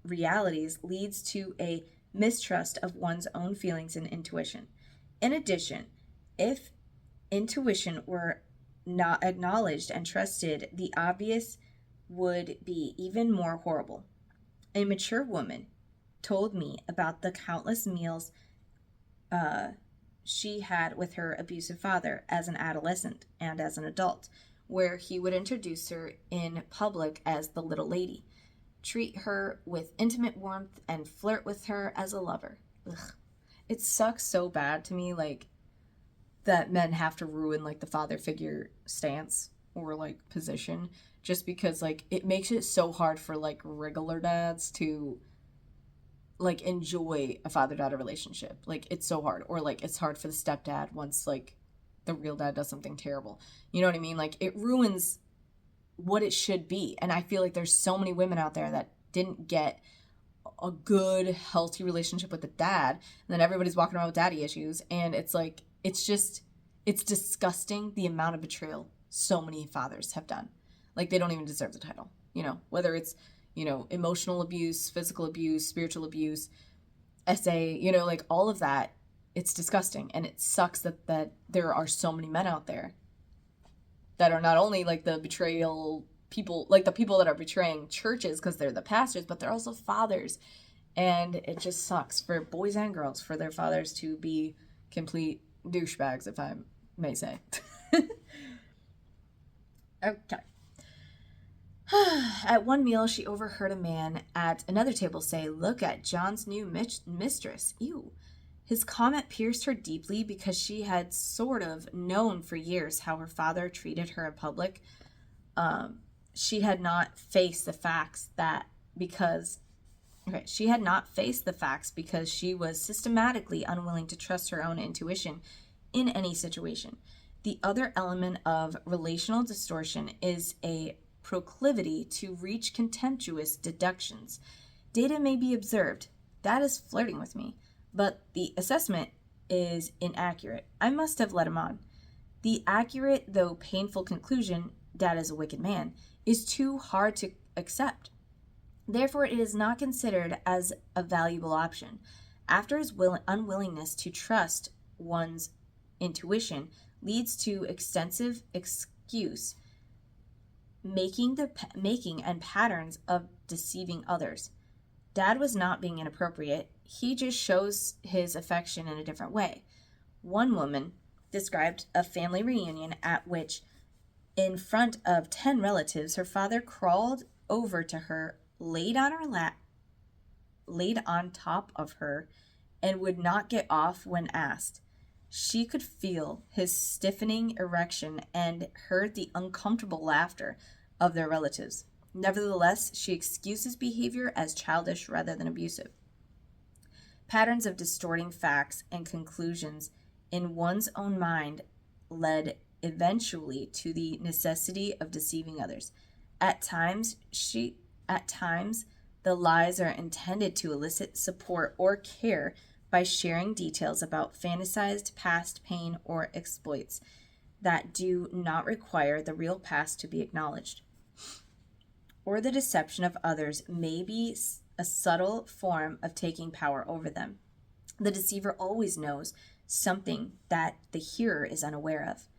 realities leads to a mistrust of one's own feelings and intuition. In addition, if intuition were not acknowledged and trusted, the obvious would be even more horrible. A mature woman told me about the countless meals she had with her abusive father as an adolescent and as an adult, where he would introduce her in public as the little lady, treat her with intimate warmth, and flirt with her as a lover. Ugh. It sucks so bad to me, like, that men have to ruin, like, the father figure stance or, like, position just because, like, it makes it so hard for, like, regular dads to, like, enjoy a father-daughter relationship. Like, it's so hard. Or, like, it's hard for the stepdad once, like, the real dad does something terrible. You know what I mean? Like, it ruins what it should be. And I feel like there's so many women out there that didn't get a good, healthy relationship with the dad. And then everybody's walking around with daddy issues. And it's like, it's disgusting the amount of betrayal so many fathers have done. Like, they don't even deserve the title. You know, whether it's, you know, emotional abuse, physical abuse, spiritual abuse, SA, you know, like all of that. It's disgusting, and it sucks that there are so many men out there that are not only like the betrayal people, like the people that are betraying churches because they're the pastors, but they're also fathers. And it just sucks for boys and girls for their fathers to be complete douchebags, if I may say. Okay. At one meal, she overheard a man at another table say, "Look at John's new mistress." Ew. His comment pierced her deeply because she had sort of known for years how her father treated her in public. She had not faced the facts because she was systematically unwilling to trust her own intuition in any situation. The other element of relational distortion is a proclivity to reach contemptuous deductions. Data may be observed. That is flirting with me, but the assessment is inaccurate. I must have let him on. The accurate, though painful conclusion, Dad is a wicked man, is too hard to accept. Therefore, it is not considered as a valuable option. After his unwillingness to trust one's intuition leads to extensive excuse making and patterns of deceiving others. Dad was not being inappropriate. He just shows his affection in a different way. One woman described a family reunion at which, in front of 10 relatives, her father crawled over to her, laid on her lap, laid on top of her, and would not get off when asked. She could feel his stiffening erection and heard the uncomfortable laughter of their relatives. Nevertheless, she excused his behavior as childish rather than abusive. Patterns of distorting facts and conclusions in one's own mind led eventually to the necessity of deceiving others. At times, the lies are intended to elicit support or care by sharing details about fantasized past pain or exploits that do not require the real past to be acknowledged. Or the deception of others may be a subtle form of taking power over them. The deceiver always knows something that the hearer is unaware of.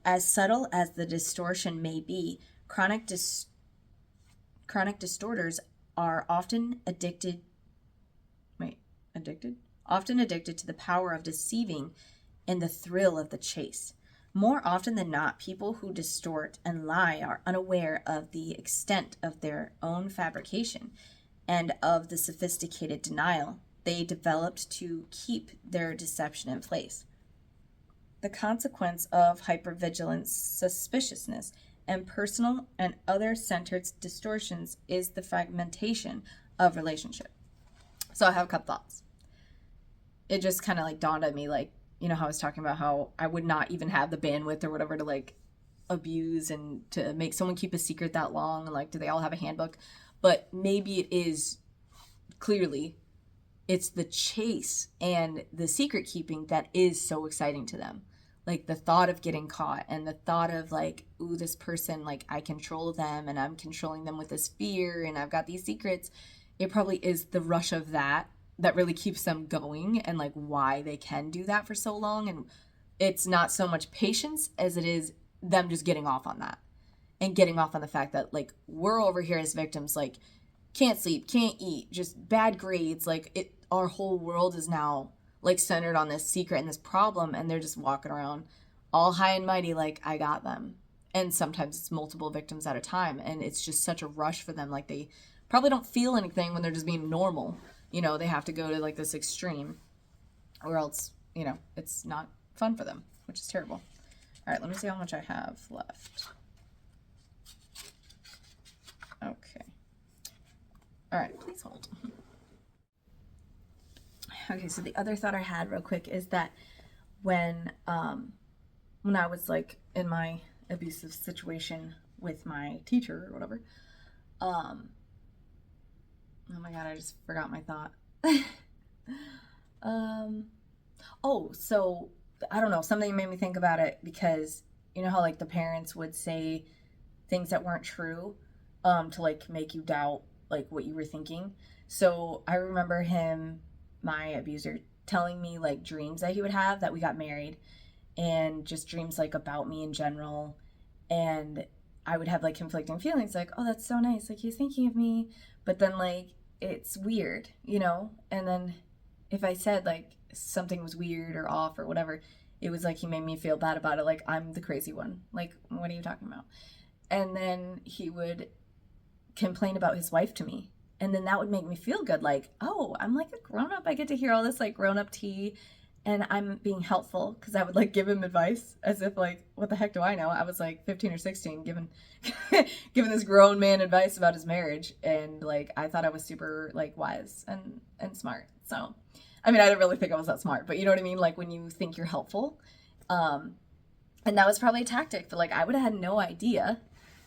As subtle as the distortion may be, chronic distorters are often addicted to the power of deceiving and the thrill of the chase. More often than not, people who distort and lie are unaware of the extent of their own fabrication and of the sophisticated denial they developed to keep their deception in place. The consequence of hypervigilance, suspiciousness, and personal and other-centered distortions is the fragmentation of relationship. So I have a couple thoughts. It just kind of like dawned on me, like, you know how I was talking about how I would not even have the bandwidth or whatever to like abuse and to make someone keep a secret that long, and like, do they all have a handbook? But maybe it is clearly it's the chase and the secret keeping that is so exciting to them. Like the thought of getting caught and the thought of like, ooh, this person, like I control them and I'm controlling them with this fear and I've got these secrets. It probably is the rush of that really keeps them going and like why they can do that for so long. And it's not so much patience as it is them just getting off on that and getting off on the fact that like we're over here as victims, like can't sleep, can't eat, just bad grades. Like our whole world is now like centered on this secret and this problem, and they're just walking around all high and mighty like I got them. And sometimes it's multiple victims at a time, and it's just such a rush for them. Like they probably don't feel anything when they're just being normal. You know, they have to go to like this extreme or else, you know, it's not fun for them, which is terrible. All right, let me see how much I have left. Okay. All right, please hold. Okay, so the other thought I had real quick is that when I was like in my abusive situation with my teacher or whatever, oh my God, I just forgot my thought. So I don't know, something made me think about it because you know how like the parents would say things that weren't true to like make you doubt like what you were thinking. So I remember my abuser, telling me like dreams that he would have that we got married and just dreams like about me in general. And I would have like conflicting feelings like, oh, that's so nice. Like he's thinking of me. But then like, it's weird, you know? And then if I said like something was weird or off or whatever, it was like he made me feel bad about it. Like I'm the crazy one. Like, what are you talking about? And then he would complain about his wife to me. And then that would make me feel good. Like, oh, I'm like a grown up. I get to hear all this like grown up tea and I'm being helpful because I would like give him advice as if like, what the heck do I know? I was like 15 or 16 giving this grown man advice about his marriage. And like, I thought I was super like wise and smart. So, I mean, I didn't really think I was that smart, but you know what I mean? Like when you think you're helpful. And And that was probably a tactic, but like I would have had no idea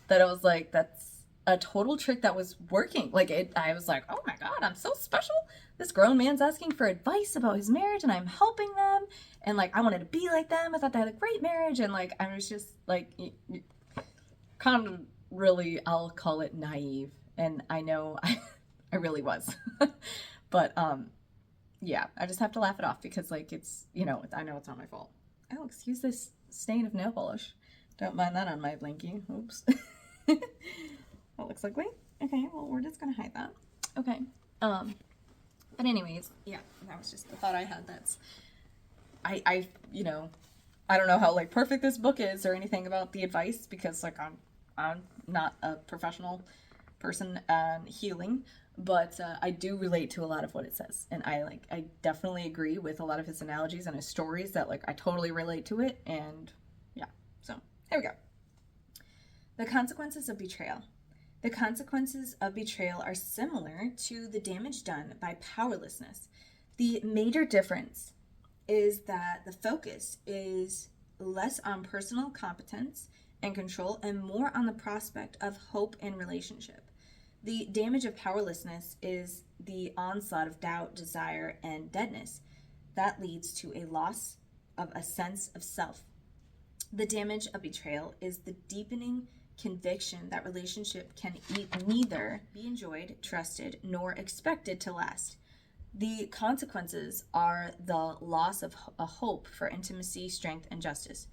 that it was like that's a total trick that was working. Like I was like, oh my God, I'm so special. This grown man's asking for advice about his marriage and I'm helping them. And like I wanted to be like them. I thought they had a great marriage. And like I was just like kind of really, I'll call it naive. And I know I really was. But yeah, I just have to laugh it off because like it's, I know it's not my fault. Oh, excuse this stain of nail polish. Don't mind that on my blankie. Oops. That looks ugly. Okay, well, we're just gonna hide that. Okay. But anyways, yeah, that was just the thought I had. That's, I don't know how like perfect this book is or anything about the advice because like I'm not a professional person on healing, but I do relate to a lot of what it says, and I definitely agree with a lot of his analogies and his stories that like I totally relate to it, and yeah. So here we go. The consequences of betrayal. The consequences of betrayal are similar to the damage done by powerlessness. The major difference is that the focus is less on personal competence and control and more on the prospect of hope and relationship. The damage of powerlessness is the onslaught of doubt, desire, and deadness. That leads to a loss of a sense of self. The damage of betrayal is the deepening conviction that relationship can neither be enjoyed, trusted, nor expected to last. The consequences are the loss of a hope for intimacy, strength, and justice.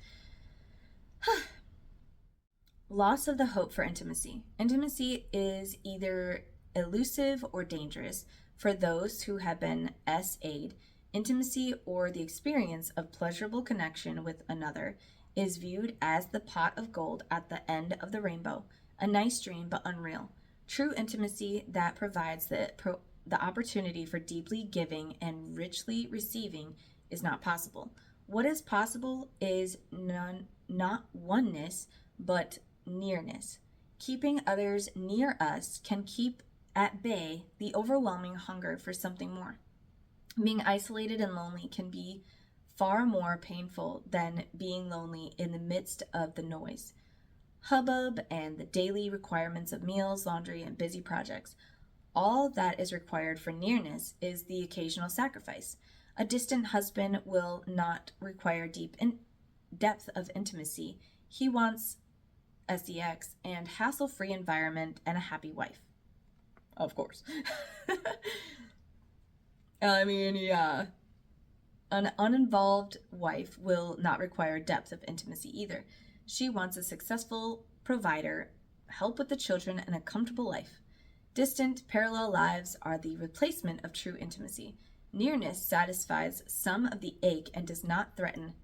Loss of the hope for intimacy. Intimacy is either elusive or dangerous for those who have been SA'd. Intimacy, or the experience of pleasurable connection with another, is viewed as the pot of gold at the end of the rainbow, a nice dream but unreal. True intimacy that provides the opportunity for deeply giving and richly receiving is not possible. What is possible is not oneness, but nearness. Keeping others near us can keep at bay the overwhelming hunger for something more. Being isolated and lonely can be far more painful than being lonely in the midst of the noise, hubbub, and the daily requirements of meals, laundry, and busy projects. All that is required for nearness is the occasional sacrifice. A distant husband will not require depth of intimacy. He wants SEX and hassle-free environment and a happy wife. Of course. I mean, yeah. An uninvolved wife will not require depth of intimacy either. She wants a successful provider, help with the children, and a comfortable life. Distant, parallel lives are the replacement of true intimacy. Nearness satisfies some of the ache and does not threaten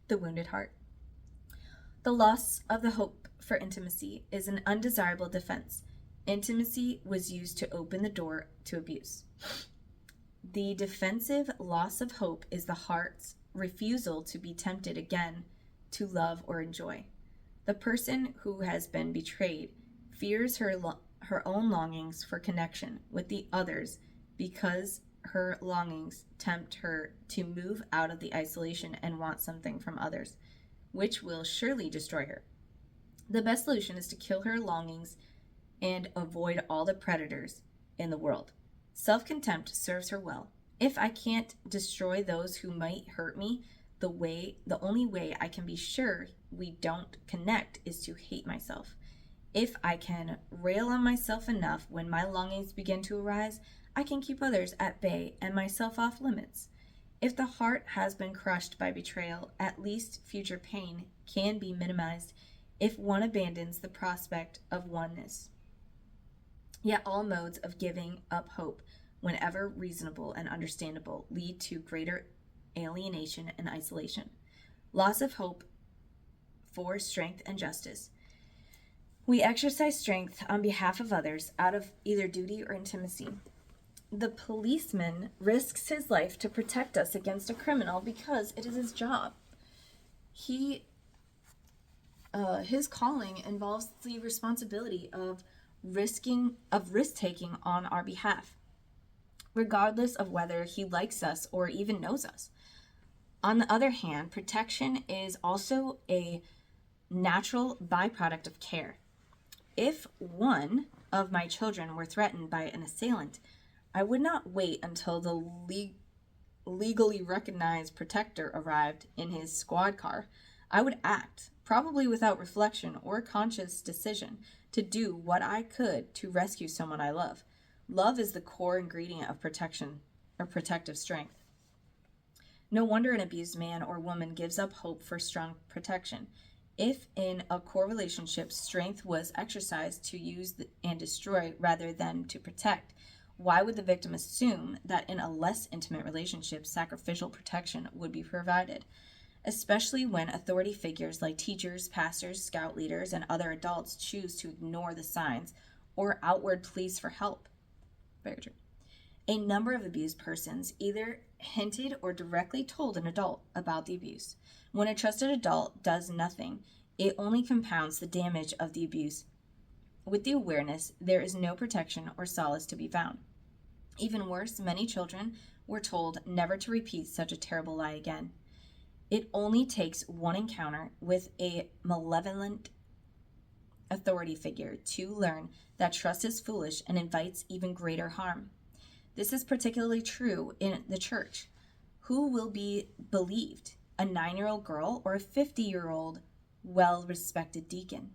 the wounded heart. The loss of the hope for intimacy is an undesirable defense. Intimacy was used to open the door to abuse. The defensive loss of hope is the heart's refusal to be tempted again to love or enjoy. The person who has been betrayed fears her own longings for connection with the others because her longings tempt her to move out of the isolation and want something from others, which will surely destroy her. The best solution is to kill her longings and avoid all the predators in the world. Self-contempt serves her well. If I can't destroy those who might hurt me, the only way I can be sure we don't connect is to hate myself. If I can rail on myself enough when my longings begin to arise, I can keep others at bay and myself off limits. If the heart has been crushed by betrayal, at least future pain can be minimized if one abandons the prospect of oneness. Yet all modes of giving up hope, whenever reasonable and understandable, lead to greater alienation and isolation. Loss of hope for strength and justice. We exercise strength on behalf of others out of either duty or intimacy. The policeman risks his life to protect us against a criminal because it is his job. His calling involves the responsibility of risk-taking on our behalf, regardless of whether he likes us or even knows us. On the other hand, protection is also a natural byproduct of care. If one of my children were threatened by an assailant, I would not wait until the legally recognized protector arrived in his squad car. I would act, probably without reflection or conscious decision, to do what I could to rescue someone I love. Love is the core ingredient of protection or protective strength. No wonder an abused man or woman gives up hope for strong protection. If in a core relationship strength was exercised to use and destroy rather than to protect, why would the victim assume that in a less intimate relationship sacrificial protection would be provided? Especially when authority figures like teachers, pastors, scout leaders, and other adults choose to ignore the signs or outward pleas for help. Very true. A number of abused persons either hinted or directly told an adult about the abuse. When a trusted adult does nothing, it only compounds the damage of the abuse. With the awareness, there is no protection or solace to be found. Even worse, many children were told never to repeat such a terrible lie again. It only takes one encounter with a malevolent authority figure to learn that trust is foolish and invites even greater harm. This is particularly true in the church. Who will be believed, a 9-year-old girl or a 50-year-old well-respected deacon?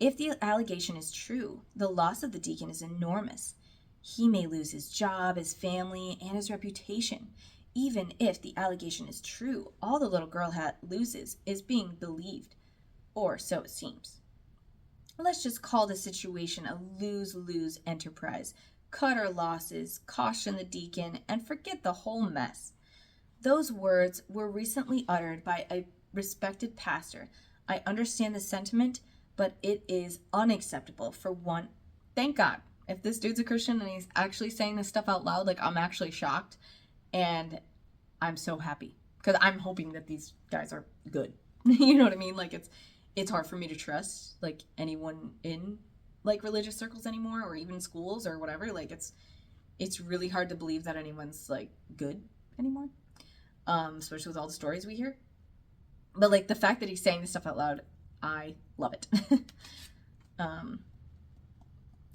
If the allegation is true, the loss of the deacon is enormous. He may lose his job, his family, and his reputation. Even if the allegation is true, all the little girl loses is being believed, or so it seems. Let's just call the situation a lose-lose enterprise. Cut our losses, caution the deacon, and forget the whole mess. Those words were recently uttered by a respected pastor. I understand the sentiment, but it is unacceptable for one. Thank God. If this dude's a Christian and he's actually saying this stuff out loud, like, I'm actually shocked, and I'm so happy because I'm hoping that these guys are good. You know what I mean? Like, it's hard for me to trust like anyone in like religious circles anymore, or even schools or whatever. Like, it's really hard to believe that anyone's like good anymore, especially with all the stories we hear. But like the fact that he's saying this stuff out loud, I love it.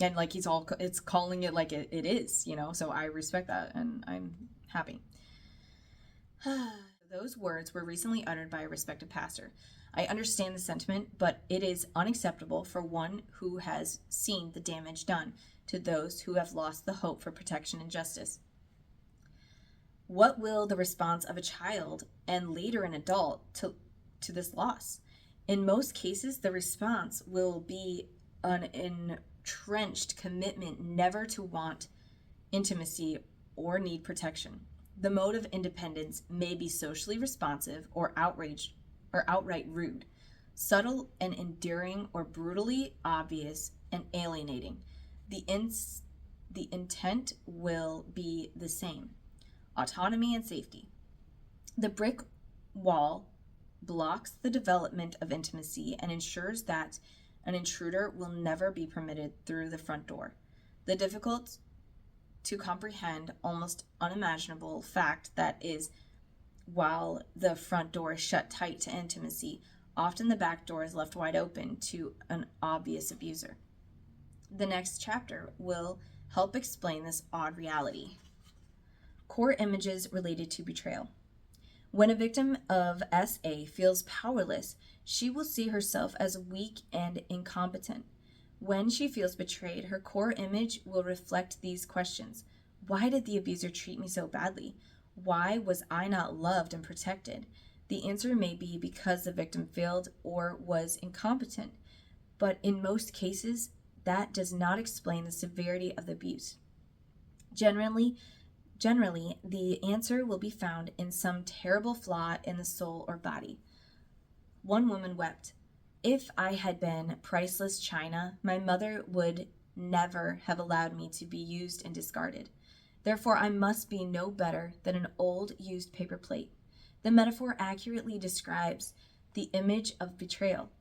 And like it's calling it like it is, you know, so I respect that and I'm happy. Those words were recently uttered by a respected pastor. I understand the sentiment, but it is unacceptable for one who has seen the damage done to those who have lost the hope for protection and justice. What will the response of a child and later an adult to this loss? In most cases, the response will be an entrenched commitment never to want intimacy or need protection. The mode of independence may be socially responsive or outraged or outright rude, subtle and endearing, or brutally obvious and alienating. The intent will be the same: autonomy and safety. The brick wall blocks the development of intimacy and ensures that an intruder will never be permitted through the front door. The difficult to comprehend, almost unimaginable fact that is, while the front door is shut tight to intimacy, often the back door is left wide open to an obvious abuser. The next chapter will help explain this odd reality. Core images related to betrayal. When a victim of SA feels powerless, she will see herself as weak and incompetent. When she feels betrayed, her core image will reflect these questions. Why did the abuser treat me so badly? Why was I not loved and protected? The answer may be because the victim failed or was incompetent, but in most cases, that does not explain the severity of the abuse. Generally, the answer will be found in some terrible flaw in the soul or body. One woman wept, "If I had been priceless china, my mother would never have allowed me to be used and discarded. Therefore, I must be no better than an old used paper plate." The metaphor accurately describes the image of betrayal.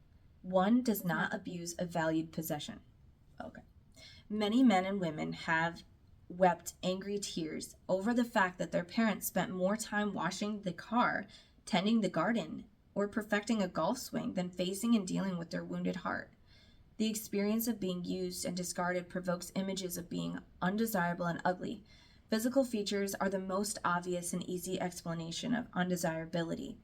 One does not abuse a valued possession. Okay. Many men and women have wept angry tears over the fact that their parents spent more time washing the car, tending the garden, or perfecting a golf swing than facing and dealing with their wounded heart. The experience of being used and discarded provokes images of being undesirable and ugly. Physical features are the most obvious and easy explanation of undesirability.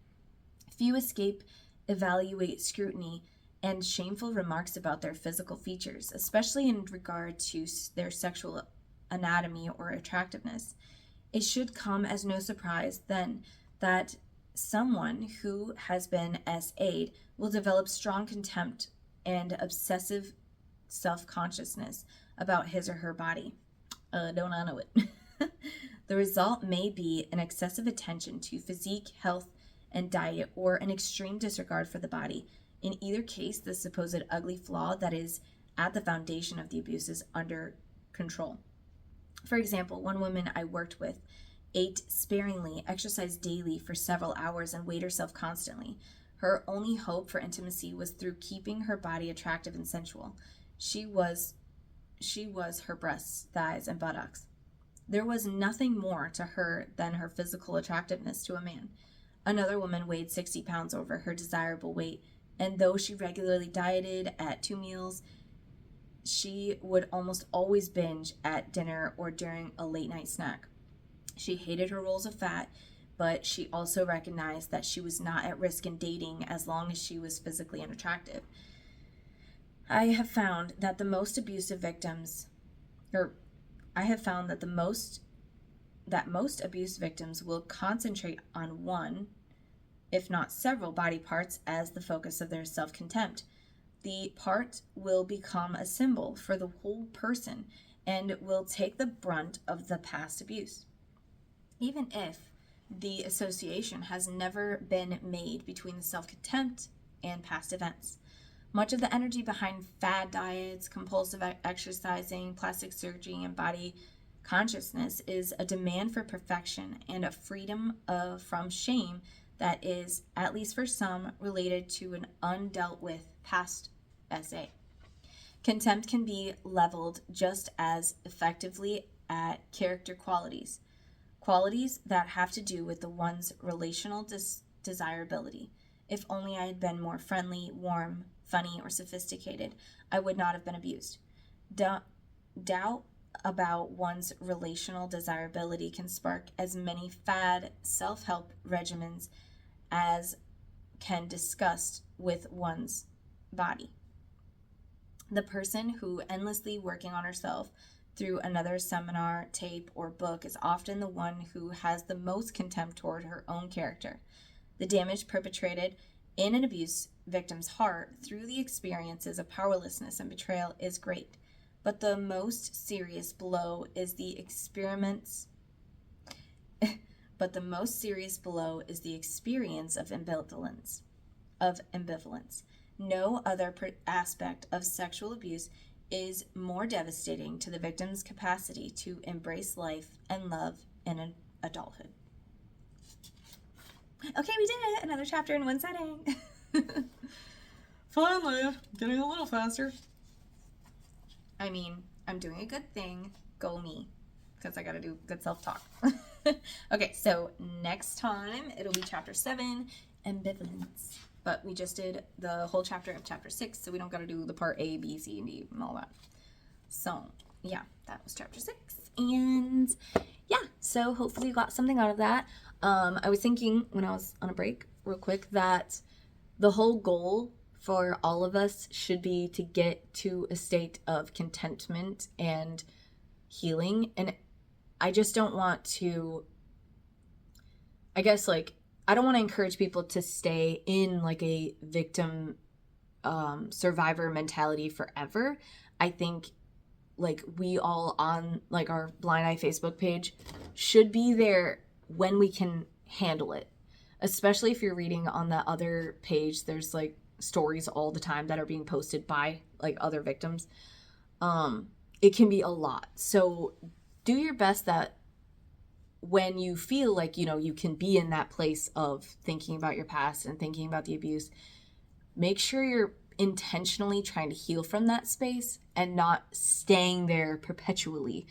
Few escape, evaluate scrutiny, and shameful remarks about their physical features, especially in regard to their sexual anatomy or attractiveness. It should come as no surprise, then, that someone who has been SA'd will develop strong contempt and obsessive self-consciousness about his or her body. Don't I know it? The result may be an excessive attention to physique, health, and diet, or an extreme disregard for the body. In either case, the supposed ugly flaw that is at the foundation of the abuse is under control. For example, one woman I worked with ate sparingly, exercised daily for several hours, and weighed herself constantly. Her only hope for intimacy was through keeping her body attractive and sensual. She was her breasts, thighs, and buttocks. There was nothing more to her than her physical attractiveness to a man. Another woman weighed 60 pounds over her desirable weight, and though she regularly dieted at 2 meals, she would almost always binge at dinner or during a late night snack. She hated her rolls of fat, but she also recognized that she was not at risk in dating as long as she was physically unattractive. I have found that most abuse victims will concentrate on one, if not several, body parts as the focus of their self-contempt. The part will become a symbol for the whole person and will take the brunt of the past abuse, even if the association has never been made between the self-contempt and past events. Much of the energy behind fad diets, compulsive exercising, plastic surgery, and body consciousness is a demand for perfection and a freedom from shame that is, at least for some, related to an undealt with past SA. Contempt can be leveled just as effectively at character qualities that have to do with the one's relational desirability. If only I had been more friendly, warm, funny, or sophisticated, I would not have been abused. Doubt about one's relational desirability can spark as many fad self-help regimens as can disgust with one's body. The person who endlessly working on herself through another seminar, tape, or book is often the one who has the most contempt toward her own character. The damage perpetrated in an abuse victim's heart through the experiences of powerlessness and betrayal is great, but the most serious blow is the experience of ambivalence. No other aspect of sexual abuse is more devastating to the victim's capacity to embrace life and love in adulthood. Okay, we did it! Another chapter in one setting. Finally, getting a little faster. I mean, I'm doing a good thing. Go me. Because I gotta do good self-talk. Okay, so next time, it'll be chapter 7, ambivalence. But we just did the whole chapter of chapter 6, so we don't gotta do the part A, B, C, and D, and all that. So, yeah, that was chapter 6. And, yeah, so hopefully you got something out of that. I was thinking when I was on a break, real quick, that the whole goal for all of us should be to get to a state of contentment and healing. And I just don't want to, I guess, like, I don't want to encourage people to stay in like a victim survivor mentality forever. I think like we all on like our Blind Eye Facebook page should be there when we can handle it. Especially if you're reading on that other page, there's like stories all the time that are being posted by like other victims. It can be a lot. So do your best that when you feel like, you know, you can be in that place of thinking about your past and thinking about the abuse, make sure you're intentionally trying to heal from that space and not staying there perpetually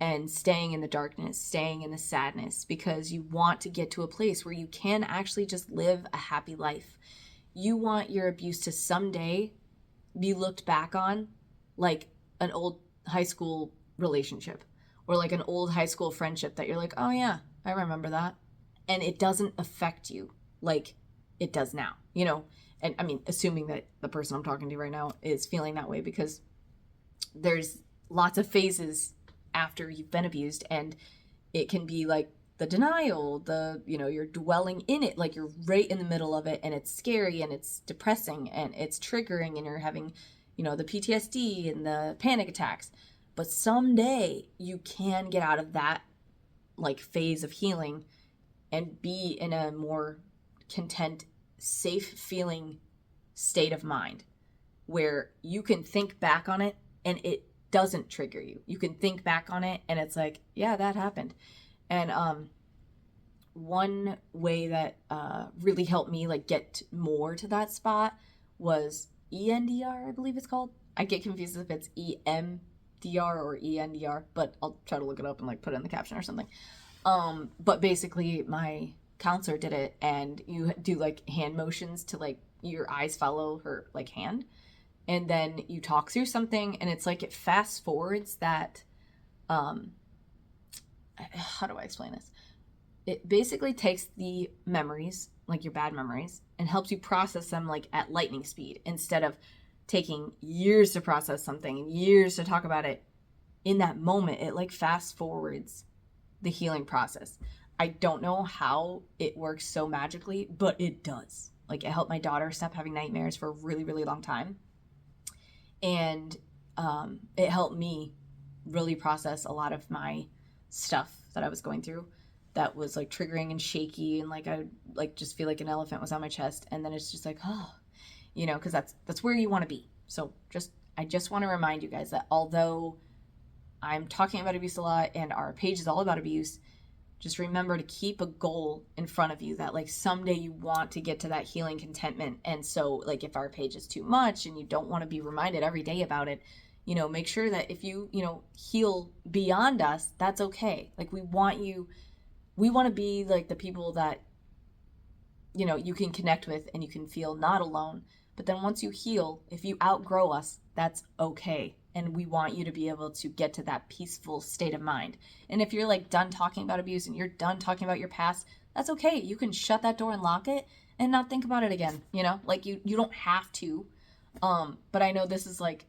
and staying in the darkness, staying in the sadness, because you want to get to a place where you can actually just live a happy life. You want your abuse to someday be looked back on like an old high school relationship, or like an old high school friendship that you're like, oh yeah, I remember that. And it doesn't affect you like it does now, you know? And I mean, assuming that the person I'm talking to right now is feeling that way, because there's lots of phases after you've been abused, and it can be like the denial, you're dwelling in it, like you're right in the middle of it, and it's scary and it's depressing and it's triggering, and you're having, the PTSD and the panic attacks. But someday you can get out of that like phase of healing and be in a more content, safe feeling state of mind where you can think back on it and it doesn't trigger you. You can think back on it and it's like, yeah, that happened. And one way that really helped me like get more to that spot was EMDR, I believe it's called. I get confused if it's EMDR or ENDR, but I'll try to look it up and like put it in the caption or something. But basically my counselor did it, and you do like hand motions to like your eyes follow her like hand, and then you talk through something, and it's like it fast forwards that how do I explain this? It basically takes the memories, like your bad memories, and helps you process them like at lightning speed, instead of taking years to process something and years to talk about it. In that moment, it like fast forwards the healing process. I don't know how it works so magically, but it does. Like, it helped my daughter stop having nightmares for a really, really long time. And it helped me really process a lot of my stuff that I was going through that was like triggering and shaky, and like I would like just feel like an elephant was on my chest. And then it's just like, oh, because that's where you want to be. So I just want to remind you guys that although I'm talking about abuse a lot and our page is all about abuse, just remember to keep a goal in front of you that like someday you want to get to that healing contentment. And so like if our page is too much and you don't want to be reminded every day about it, make sure that if you, heal beyond us, that's okay. Like we want to be like the people that, you can connect with and you can feel not alone. But then once you heal, if you outgrow us, that's okay. And we want you to be able to get to that peaceful state of mind. And if you're like done talking about abuse and you're done talking about your past, that's okay. You can shut that door and lock it and not think about it again. Like you don't have to. But I know this is like,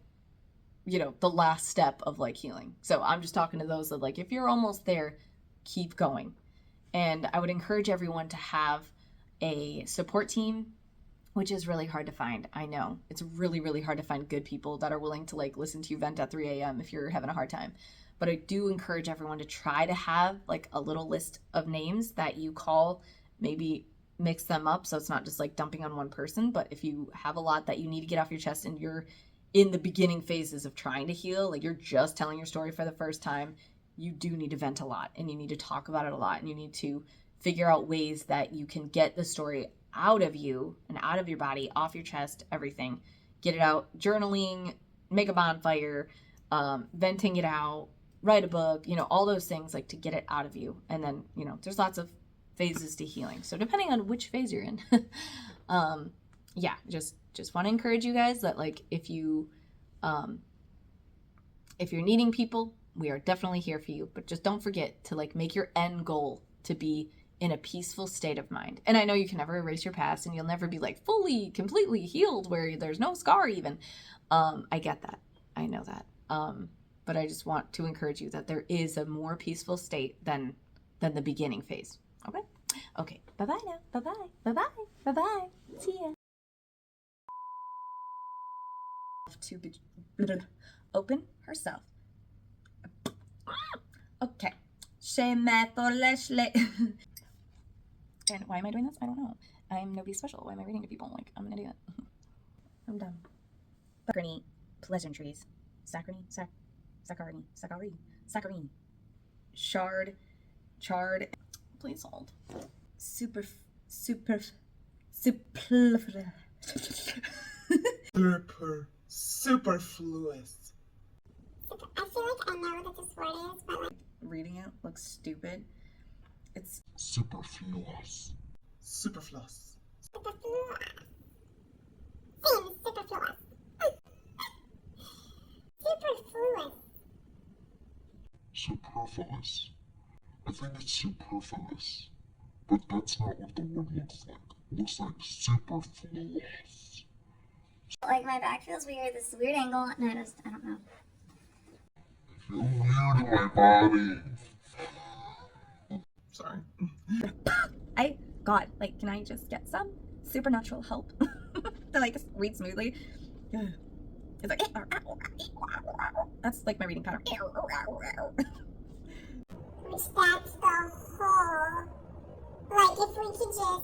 the last step of like healing. So I'm just talking to those that like, if you're almost there, keep going. And I would encourage everyone to have a support team, which is really hard to find. I know it's really, really hard to find good people that are willing to like listen to you vent at 3 a.m. if you're having a hard time. But I do encourage everyone to try to have like a little list of names that you call, maybe mix them up so it's not just like dumping on one person. But if you have a lot that you need to get off your chest and you're in the beginning phases of trying to heal, like you're just telling your story for the first time, you do need to vent a lot and you need to talk about it a lot, and you need to figure out ways that you can get the story out of you and out of your body, off your chest, everything. Get it out, journaling, make a bonfire, venting it out, write a book, all those things like to get it out of you. And then, there's lots of phases to healing. So depending on which phase you're in, just want to encourage you guys that like, if you're needing people, we are definitely here for you, but just don't forget to like make your end goal to be in a peaceful state of mind. And I know you can never erase your past and you'll never be like fully, completely healed where there's no scar even. I get that. I know that. But I just want to encourage you that there is a more peaceful state than the beginning phase. Okay? Okay. Bye-bye now. Bye-bye. Bye-bye. Bye-bye. See ya. To be open herself. Okay. And why am I doing this? I don't know. I'm nobody special. Why am I reading to people? Like, I'm an idiot. I'm dumb. Saccharine pleasantries. Saccharine. Charred. Please hold. Superfluous. I feel like I know what this word is, but like reading it looks stupid. It's superfluous. Superfluous. superfluous. Seems superfluous. Superfluous. Superfluous. I think it's superfluous. But that's not what the word looks like. It looks like superfluous. Like my back feels weird. This is a weird angle, and I don't know. I feel weird in my body. Sorry. God, like, can I just get some supernatural help to like just read smoothly? It's like that's like my reading pattern. Which that's the whole, like if we could just